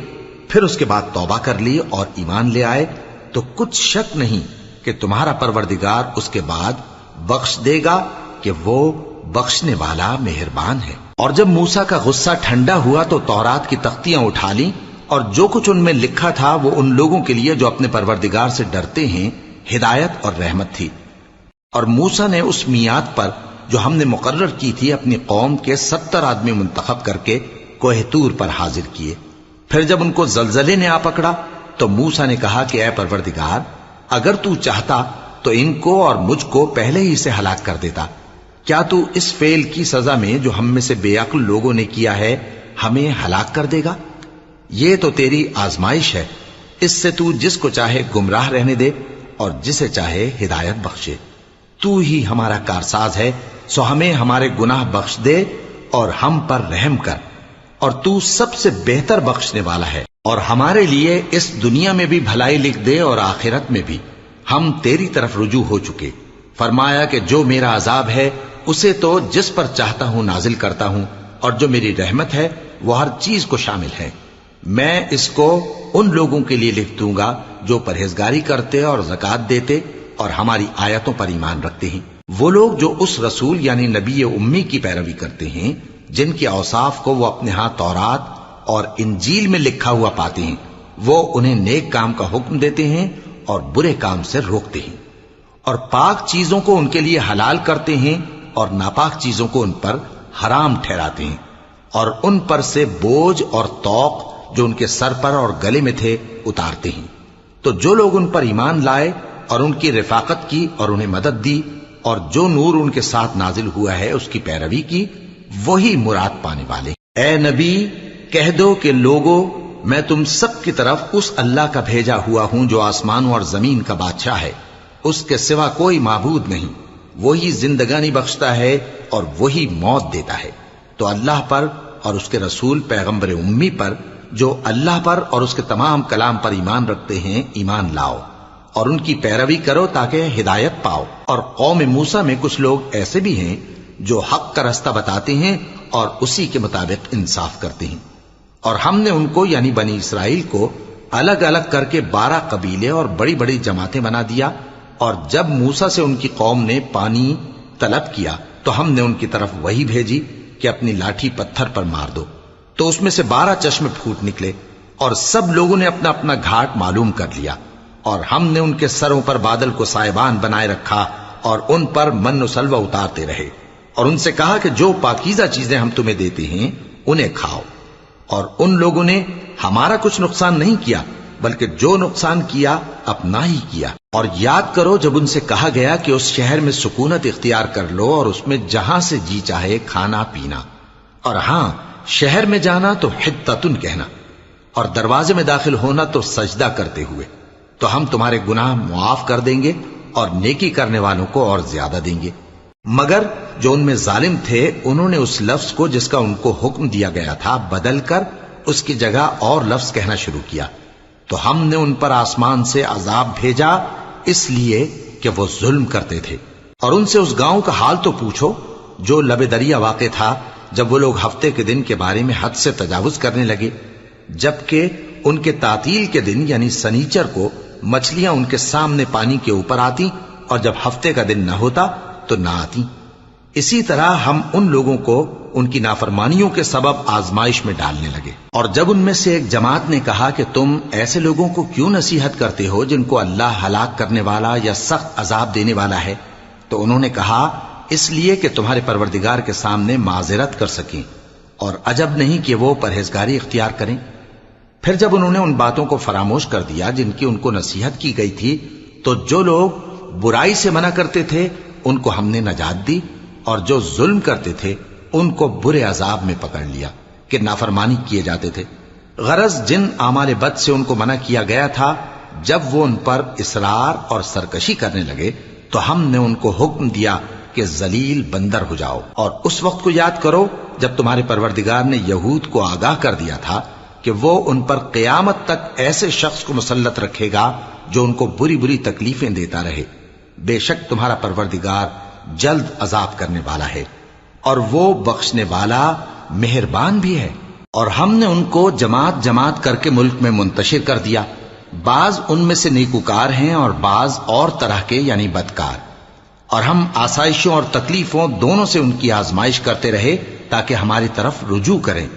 پھر اس کے بعد توبہ کر لی اور ایمان لے آئے تو کچھ شک نہیں کہ تمہارا پروردگار اس کے بعد بخش دے گا کہ وہ بخشنے والا مہربان ہے۔ اور جب موسیٰ کا غصہ ٹھنڈا ہوا تو تورات کی تختیاں اٹھا لیں، اور جو کچھ ان میں لکھا تھا وہ ان لوگوں کے لیے جو اپنے پروردگار سے ڈرتے ہیں ہدایت اور رحمت تھی۔ اور موسیٰ نے اس میعاد پر جو ہم نے مقرر کی تھی اپنی قوم کے 70 آدمی منتخب کر کے کوہ طور پر حاضر کیے۔ پھر جب ان کو زلزلے نے آ پکڑا تو موسیٰ نے کہا کہ اے پروردگار، اگر تو چاہتا تو ان کو اور مجھ کو پہلے ہی سے ہلاک کر دیتا۔ کیا تو اس فعل کی سزا میں جو ہم میں سے بے عقل لوگوں نے کیا ہے ہمیں ہلاک کر دے گا؟ یہ تو تیری آزمائش ہے، اس سے تو جس کو چاہے گمراہ رہنے دے اور جسے چاہے ہدایت بخشے۔ تو ہی ہمارا کارساز ہے، سو ہمیں ہمارے گناہ بخش دے اور ہم پر رحم کر، اور تو سب سے بہتر بخشنے والا ہے۔ اور ہمارے لیے اس دنیا میں بھی بھلائی لکھ دے اور آخرت میں بھی، ہم تیری طرف رجوع ہو چکے۔ فرمایا کہ جو میرا عذاب ہے اسے تو جس پر چاہتا ہوں نازل کرتا ہوں، اور جو میری رحمت ہے وہ ہر چیز کو شامل ہے۔ میں اس کو ان لوگوں کے لیے لکھ دوں گا جو پرہیزگاری کرتے اور زکوٰۃ دیتے اور ہماری آیتوں پر ایمان رکھتے ہیں، وہ لوگ جو اس رسول یعنی نبی امی کی پیروی کرتے ہیں جن کے اوصاف کو وہ اپنے ہاں تورات اور انجیل میں لکھا ہوا پاتے ہیں، وہ انہیں نیک کام کا حکم دیتے ہیں اور برے کام سے روکتے ہیں، اور پاک چیزوں کو ان کے لیے حلال کرتے ہیں اور ناپاک چیزوں کو ان پر حرام ٹھہراتے ہیں، اور ان پر سے بوجھ اور طوق جو ان کے سر پر اور گلے میں تھے اتارتے ہیں۔ تو جو لوگ ان پر ایمان لائے اور ان کی رفاقت کی اور انہیں مدد دی اور جو نور ان کے ساتھ نازل ہوا ہے اس کی پیروی کی، وہی مراد پانے والے۔ اے نبی کہہ دو کہ لوگو، میں تم سب کی طرف اس اللہ کا بھیجا ہوا ہوں جو آسمانوں اور زمین کا بادشاہ ہے، اس کے سوا کوئی معبود نہیں، وہی زندگانی بخشتا ہے اور وہی موت دیتا ہے۔ تو اللہ پر اور اس کے رسول پیغمبر امی پر جو اللہ پر اور اس کے تمام کلام پر ایمان رکھتے ہیں ایمان لاؤ اور ان کی پیروی کرو تاکہ ہدایت پاؤ۔ اور قوم موسیٰ میں کچھ لوگ ایسے بھی ہیں جو حق کا راستہ بتاتے ہیں اور اسی کے مطابق انصاف کرتے ہیں، اور ہم نے ان کو یعنی بنی اسرائیل کو الگ الگ کر کے 12 قبیلے اور بڑی بڑی جماعتیں بنا دیا، اور جب موسیٰ سے ان کی قوم نے پانی طلب کیا تو ہم نے ان کی طرف وہی بھیجی کہ اپنی لاٹھی پتھر پر مار دو، تو اس میں سے 12 چشمے پھوٹ نکلے، اور سب لوگوں نے اپنا اپنا گھاٹ معلوم کر لیا، اور ہم نے ان کے سروں پر بادل کو سائبان بنائے رکھا اور ان پر من و سلوہ اتارتے رہے، اور ان سے کہا کہ جو پاکیزہ چیزیں ہم تمہیں دیتے ہیں انہیں کھاؤ، اور ان لوگوں نے ہمارا کچھ نقصان نہیں کیا بلکہ جو نقصان کیا اپنا ہی کیا۔ اور یاد کرو جب ان سے کہا گیا کہ اس شہر میں سکونت اختیار کر لو اور اس میں جہاں سے جی چاہے کھانا پینا، اور ہاں شہر میں جانا تو حطتن کہنا، اور دروازے میں داخل ہونا تو سجدہ کرتے ہوئے، تو ہم تمہارے گناہ معاف کر دیں گے اور نیکی کرنے والوں کو اور زیادہ دیں گے۔ مگر جو ان میں ظالم تھے انہوں نے اس لفظ کو جس کا ان کو حکم دیا گیا تھا بدل کر اس کی جگہ اور لفظ کہنا شروع کیا، تو ہم نے ان پر آسمان سے عذاب بھیجا اس لیے کہ وہ ظلم کرتے تھے۔ اور ان سے اس گاؤں کا حال تو پوچھو جو لب دریا واقع تھا، جب وہ لوگ ہفتے کے دن کے بارے میں حد سے تجاوز کرنے لگے، جبکہ ان کے تعطیل کے دن یعنی سنیچر کو مچھلیاں ان کے سامنے پانی کے اوپر آتی اور جب ہفتے کا دن نہ ہوتا تو نہ آتی۔ اسی طرح ہم ان لوگوں کو ان کی نافرمانیوں کے سبب آزمائش میں ڈالنے لگے۔ اور جب ان میں سے ایک جماعت نے کہا کہ تم ایسے لوگوں کو کیوں نصیحت کرتے ہو جن کو اللہ ہلاک کرنے والا یا سخت عذاب دینے والا ہے، تو انہوں نے کہا اس لیے کہ تمہارے پروردگار کے سامنے معذرت کر سکیں، اور عجب نہیں کہ وہ پرہیزگاری اختیار کریں۔ پھر جب انہوں نے ان باتوں کو فراموش کر دیا جن کی ان کو نصیحت کی گئی تھی، تو جو لوگ برائی سے منع کرتے تھے ان کو ہم نے نجات دی، اور جو ظلم کرتے تھے ان کو برے عذاب میں پکڑ لیا کہ نافرمانی کیے جاتے تھے۔ غرض جن اعمال بد سے ان کو منع کیا گیا تھا، جب وہ ان پر اصرار اور سرکشی کرنے لگے تو ہم نے ان کو حکم دیا کہ ذلیل بندر ہو جاؤ۔ اور اس وقت کو یاد کرو جب تمہارے پروردگار نے یہود کو آگاہ کر دیا تھا کہ وہ ان پر قیامت تک ایسے شخص کو مسلط رکھے گا جو ان کو بری بری تکلیفیں دیتا رہے۔ بے شک تمہارا پروردگار جلد عذاب کرنے والا ہے اور وہ بخشنے والا مہربان بھی ہے۔ اور ہم نے ان کو جماعت جماعت کر کے ملک میں منتشر کر دیا، بعض ان میں سے نیکوکار ہیں اور بعض اور طرح کے یعنی بدکار، اور ہم آسائشوں اور تکلیفوں دونوں سے ان کی آزمائش کرتے رہے تاکہ ہماری طرف رجوع کریں۔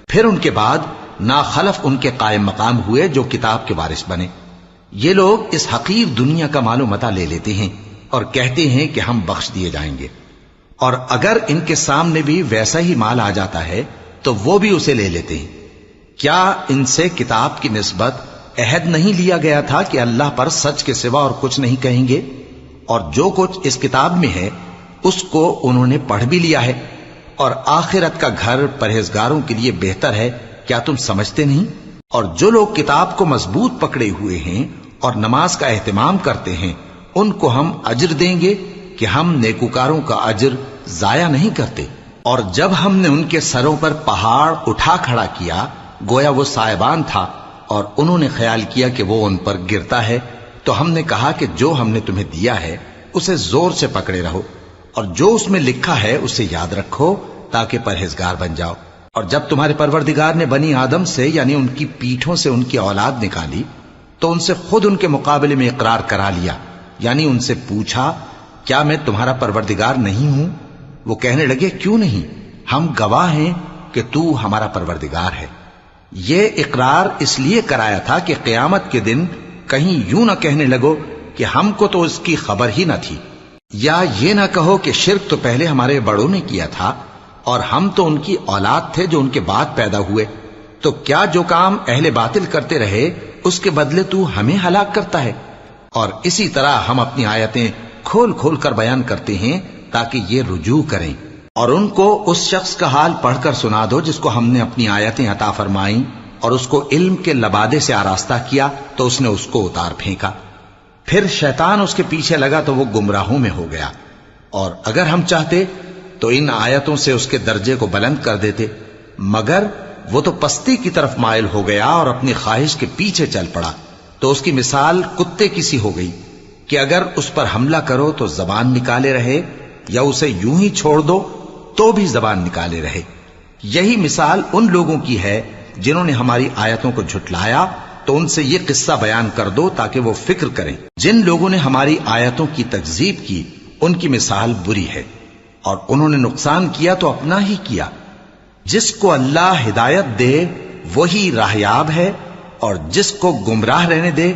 پھر ان کے بعد ناخلف ان کے قائم مقام ہوئے جو کتاب کے وارث بنے۔ یہ لوگ اس حقیر دنیا کا مال و متاع لے لیتے ہیں اور کہتے ہیں کہ ہم بخش دیے جائیں گے، اور اگر ان کے سامنے بھی ویسا ہی مال آ جاتا ہے تو وہ بھی اسے لے لیتے ہیں۔ کیا ان سے کتاب کی نسبت عہد نہیں لیا گیا تھا کہ اللہ پر سچ کے سوا اور کچھ نہیں کہیں گے؟ اور جو کچھ اس کتاب میں ہے اس کو انہوں نے پڑھ بھی لیا ہے، اور آخرت کا گھر پرہیزگاروں کے لیے بہتر ہے، کیا تم سمجھتے نہیں؟ اور جو لوگ کتاب کو مضبوط پکڑے ہوئے ہیں اور نماز کا اہتمام کرتے ہیں ان کو ہم اجر دیں گے کہ ہم نیکوکاروں کا اجر ضائع نہیں کرتے۔ اور جب ہم نے ان کے سروں پر پہاڑ اٹھا کھڑا کیا گویا وہ سائبان تھا، اور انہوں نے خیال کیا کہ وہ ان پر گرتا ہے، تو ہم نے کہا کہ جو ہم نے تمہیں دیا ہے اسے زور سے پکڑے رہو، اور جو اس میں لکھا ہے اسے یاد رکھو تاکہ پرہیزگار بن جاؤ۔ اور جب تمہارے پروردگار نے بنی آدم سے یعنی ان کی پیٹھوں سے ان کی اولاد نکالی تو ان سے خود ان کے مقابلے میں اقرار کرا لیا، یعنی ان سے پوچھا کیا میں تمہارا پروردگار نہیں ہوں؟ وہ کہنے لگے کیوں نہیں، ہم گواہ ہیں کہ تو ہمارا پروردگار ہے۔ یہ اقرار اس لیے کرایا تھا کہ قیامت کے دن کہیں یوں نہ کہنے لگو کہ ہم کو تو اس کی خبر ہی نہ تھی، یا یہ نہ کہو کہ شرک تو پہلے ہمارے بڑوں نے کیا تھا اور ہم تو ان کی اولاد تھے جو ان کے بعد پیدا ہوئے، تو کیا جو کام اہل باطل کرتے رہے اس کے بدلے تو ہمیں ہلاک کرتا ہے؟ اور اسی طرح ہم اپنی آیتیں کھول کھول کر بیان کرتے ہیں تاکہ یہ رجوع کریں۔ اور ان کو اس شخص کا حال پڑھ کر سنا دو جس کو ہم نے اپنی آیتیں عطا فرمائیں اور اس کو علم کے لبادے سے آراستہ کیا تو اس نے اس کو اتار پھینکا، پھر شیطان اس کے پیچھے لگا تو وہ گمراہوں میں ہو گیا۔ اور اگر ہم چاہتے تو ان آیتوں سے اس کے درجے کو بلند کر دیتے، مگر وہ تو پستی کی طرف مائل ہو گیا اور اپنی خواہش کے پیچھے چل پڑا، تو اس کی مثال کتے کی سی ہو گئی کہ اگر اس پر حملہ کرو تو زبان نکالے رہے، یا اسے یوں ہی چھوڑ دو تو بھی زبان نکالے رہے۔ یہی مثال ان لوگوں کی ہے جنہوں نے ہماری آیتوں کو جھٹلایا، تو ان سے یہ قصہ بیان کر دو تاکہ وہ فکر کریں۔ جن لوگوں نے ہماری آیتوں کی تکذیب کی ان کی مثال بری ہے، اور انہوں نے نقصان کیا تو اپنا ہی کیا۔ جس کو اللہ ہدایت دے وہی راہیاب ہے، اور جس کو گمراہ رہنے دے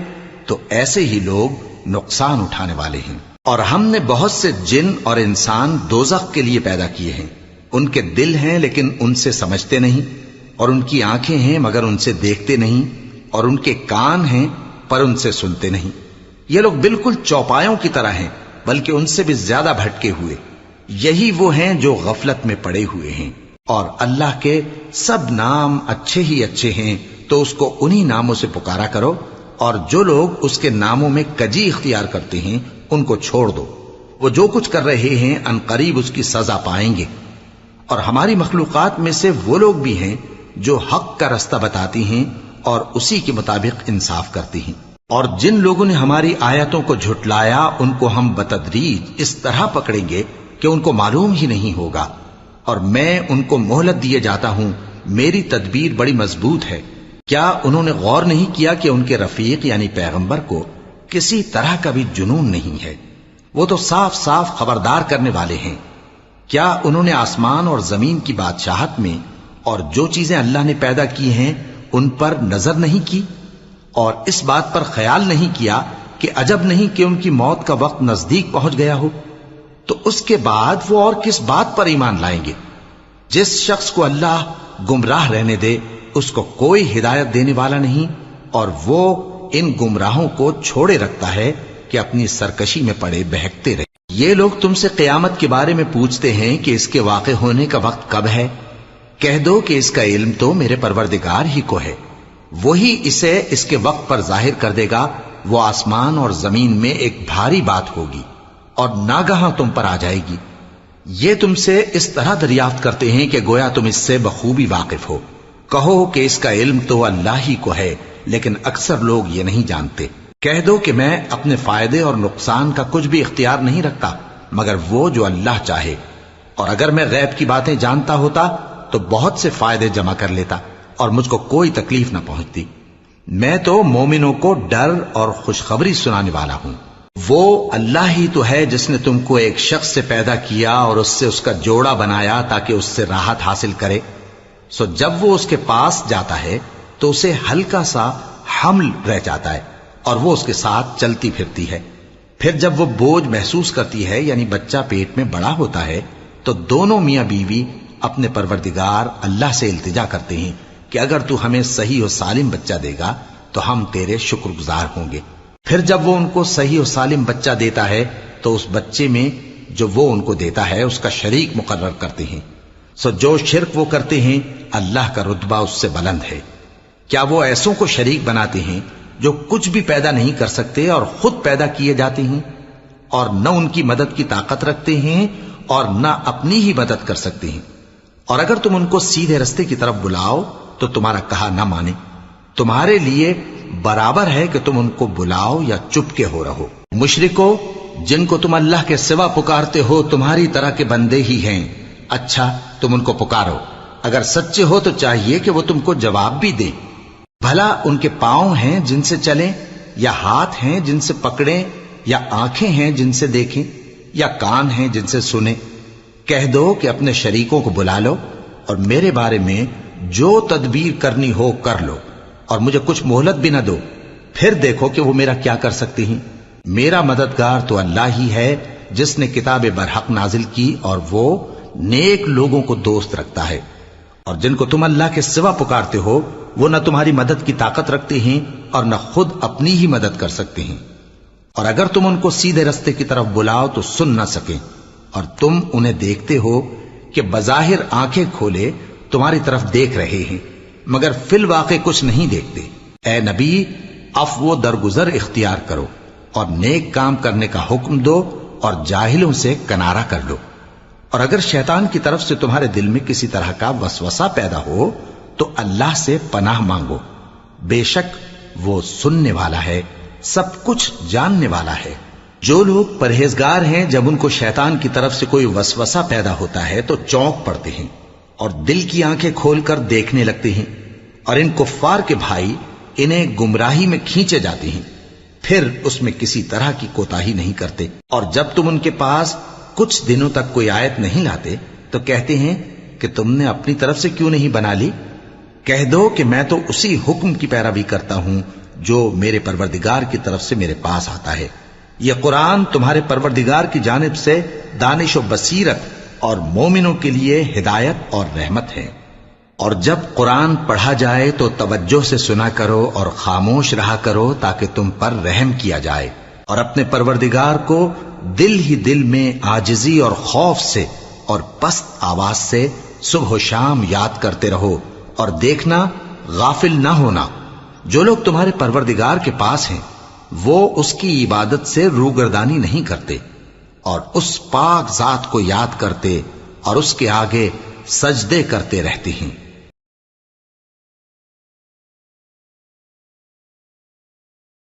تو ایسے ہی لوگ نقصان اٹھانے والے ہیں۔ اور ہم نے بہت سے جن اور انسان دوزخ کے لیے پیدا کیے ہیں، ان کے دل ہیں لیکن ان سے سمجھتے نہیں، اور ان کی آنکھیں ہیں مگر ان سے دیکھتے نہیں، اور ان کے کان ہیں پر ان سے سنتے نہیں۔ یہ لوگ بالکل چوپایوں کی طرح ہیں، بلکہ ان سے بھی زیادہ بھٹکے ہوئے۔ یہی وہ ہیں جو غفلت میں پڑے ہوئے ہیں۔ اور اللہ کے سب نام اچھے ہی اچھے ہیں، تو اس کو انہی ناموں سے پکارا کرو، اور جو لوگ اس کے ناموں میں کجی اختیار کرتے ہیں ان کو چھوڑ دو۔ وہ جو کچھ کر رہے ہیں ان قریب اس کی سزا پائیں گے۔ اور ہماری مخلوقات میں سے وہ لوگ بھی ہیں جو حق کا رستہ بتاتی ہیں اور اسی کے مطابق انصاف کرتی ہیں۔ اور جن لوگوں نے ہماری آیتوں کو جھٹلایا ان کو ہم بتدریج اس طرح پکڑیں گے کہ ان کو معلوم ہی نہیں ہوگا، اور میں ان کو مہلت دیے جاتا ہوں، میری تدبیر بڑی مضبوط ہے۔ کیا انہوں نے غور نہیں کیا کہ ان کے رفیق یعنی پیغمبر کو کسی طرح کا بھی جنون نہیں ہے؟ وہ تو صاف صاف خبردار کرنے والے ہیں۔ کیا انہوں نے آسمان اور زمین کی بادشاہت میں اور جو چیزیں اللہ نے پیدا کی ہیں ان پر نظر نہیں کی، اور اس بات پر خیال نہیں کیا کہ عجب نہیں کہ ان کی موت کا وقت نزدیک پہنچ گیا ہو؟ تو اس کے بعد وہ اور کس بات پر ایمان لائیں گے؟ جس شخص کو اللہ گمراہ رہنے دے اس کو کوئی ہدایت دینے والا نہیں، اور وہ ان گمراہوں کو چھوڑے رکھتا ہے کہ اپنی سرکشی میں پڑے بہکتے رہے۔ یہ لوگ تم سے قیامت کے بارے میں پوچھتے ہیں کہ اس کے واقع ہونے کا وقت کب ہے؟ کہہ دو کہ اس کا علم تو میرے پروردگار ہی کو ہے، وہی اسے اس کے وقت پر ظاہر کر دے گا۔ وہ آسمان اور زمین میں ایک بھاری بات ہوگی اور ناگہاں تم پر آ جائے گی۔ یہ تم سے اس طرح دریافت کرتے ہیں کہ گویا تم اس سے بخوبی واقف ہو۔ کہو کہ اس کا علم تو اللہ ہی کو ہے، لیکن اکثر لوگ یہ نہیں جانتے۔ کہہ دو کہ میں اپنے فائدے اور نقصان کا کچھ بھی اختیار نہیں رکھتا مگر وہ جو اللہ چاہے، اور اگر میں غیب کی باتیں جانتا ہوتا تو بہت سے فائدے جمع کر لیتا اور مجھ کو کوئی تکلیف نہ پہنچتی۔ میں تو مومنوں کو ڈر اور خوشخبری سنانے والا ہوں۔ وہ اللہ ہی تو ہے جس نے تم کو ایک شخص سے پیدا کیا اور اس سے اس کا جوڑا بنایا تاکہ اس سے راحت حاصل کرے۔ سو جب وہ اس کے پاس جاتا ہے تو اسے ہلکا سا حمل رہ جاتا ہے اور وہ اس کے ساتھ چلتی پھرتی ہے۔ پھر جب وہ بوجھ محسوس کرتی ہے یعنی بچہ پیٹ میں بڑا ہوتا ہے تو دونوں میاں بیوی اپنے پروردگار اللہ سے التجا کرتے ہیں کہ اگر تو ہمیں صحیح و سالم بچہ دے گا تو ہم تیرے شکر گزار ہوں گے۔ پھر جب وہ ان کو صحیح و سالم بچہ دیتا ہے تو اس بچے میں جو وہ ان کو دیتا ہے اس کا شریک مقرر کرتے ہیں۔ سو جو شرک وہ کرتے ہیں اللہ کا رتبہ اس سے بلند ہے۔ کیا وہ ایسوں کو شریک بناتے ہیں جو کچھ بھی پیدا نہیں کر سکتے اور خود پیدا کیے جاتے ہیں، اور نہ ان کی مدد کی طاقت رکھتے ہیں اور نہ اپنی ہی مدد کر سکتے ہیں؟ اور اگر تم ان کو سیدھے رستے کی طرف بلاؤ تو تمہارا کہا نہ مانے، تمہارے لیے برابر ہے کہ تم ان کو بلاؤ یا چپ کے ہو رہو۔ مشرکو، جن کو تم اللہ کے سوا پکارتے ہو تمہاری طرح کے بندے ہی ہیں، اچھا تم ان کو پکارو، اگر سچے ہو تو چاہیے کہ وہ تم کو جواب بھی دیں۔ بھلا ان کے پاؤں ہیں جن سے چلیں، یا ہاتھ ہیں جن سے پکڑیں، یا آنکھیں ہیں جن سے دیکھیں، یا کان ہیں جن سے سنیں؟ کہہ دو کہ اپنے شریکوں کو بلا لو اور میرے بارے میں جو تدبیر کرنی ہو کر لو، اور مجھے کچھ مہلت بھی نہ دو، پھر دیکھو کہ وہ میرا کیا کر سکتے ہیں۔ میرا مددگار تو اللہ ہی ہے جس نے کتاب برحق نازل کی، اور وہ نیک لوگوں کو دوست رکھتا ہے۔ اور جن کو تم اللہ کے سوا پکارتے ہو وہ نہ تمہاری مدد کی طاقت رکھتے ہیں اور نہ خود اپنی ہی مدد کر سکتے ہیں، اور اگر تم ان کو سیدھے رستے کی طرف بلاؤ تو سن نہ سکیں، اور تم انہیں دیکھتے ہو کہ بظاہر آنکھیں کھولے تمہاری طرف دیکھ رہے ہیں مگر فی الواقع کچھ نہیں دیکھتے۔ اے نبی، عفو و درگزر اختیار کرو اور نیک کام کرنے کا حکم دو اور جاہلوں سے کنارہ کر لو، اور اگر شیطان کی طرف سے تمہارے دل میں کسی طرح کا وسوسہ پیدا ہو تو اللہ سے پناہ مانگو، بے شک وہ سننے والا ہے، سب کچھ جاننے والا ہے۔ جو لوگ پرہیزگار ہیں جب ان کو شیطان کی طرف سے کوئی وسوسہ پیدا ہوتا ہے تو چونک پڑتے ہیں اور دل کی آنکھیں کھول کر دیکھنے لگتے ہیں، اور ان کفار کے بھائی انہیں گمراہی میں کھینچے جاتے ہیں، پھر اس میں کسی طرح کی کوتاہی نہیں کرتے، اور جب تم ان کے پاس کچھ دنوں تک کوئی آیت نہیں لاتے تو کہتے ہیں کہ تم نے اپنی طرف سے کیوں نہیں بنا لی؟ کہہ دو کہ میں تو اسی حکم کی پیروی کرتا ہوں جو میرے پروردگار کی طرف سے میرے پاس آتا ہے۔ یہ قرآن تمہارے پروردگار کی جانب سے دانش و بصیرت اور مومنوں کے لیے ہدایت اور رحمت ہے۔ اور جب قرآن پڑھا جائے تو توجہ سے سنا کرو اور خاموش رہا کرو تاکہ تم پر رحم کیا جائے، اور اپنے پروردگار کو دل ہی دل میں عاجزی اور خوف سے اور پست آواز سے صبح و شام یاد کرتے رہو، اور دیکھنا غافل نہ ہونا، جو لوگ تمہارے پروردگار کے پاس ہیں وہ اس کی عبادت سے روگردانی نہیں کرتے اور اس پاک ذات کو یاد کرتے اور اس کے آگے سجدے کرتے رہتے ہیں۔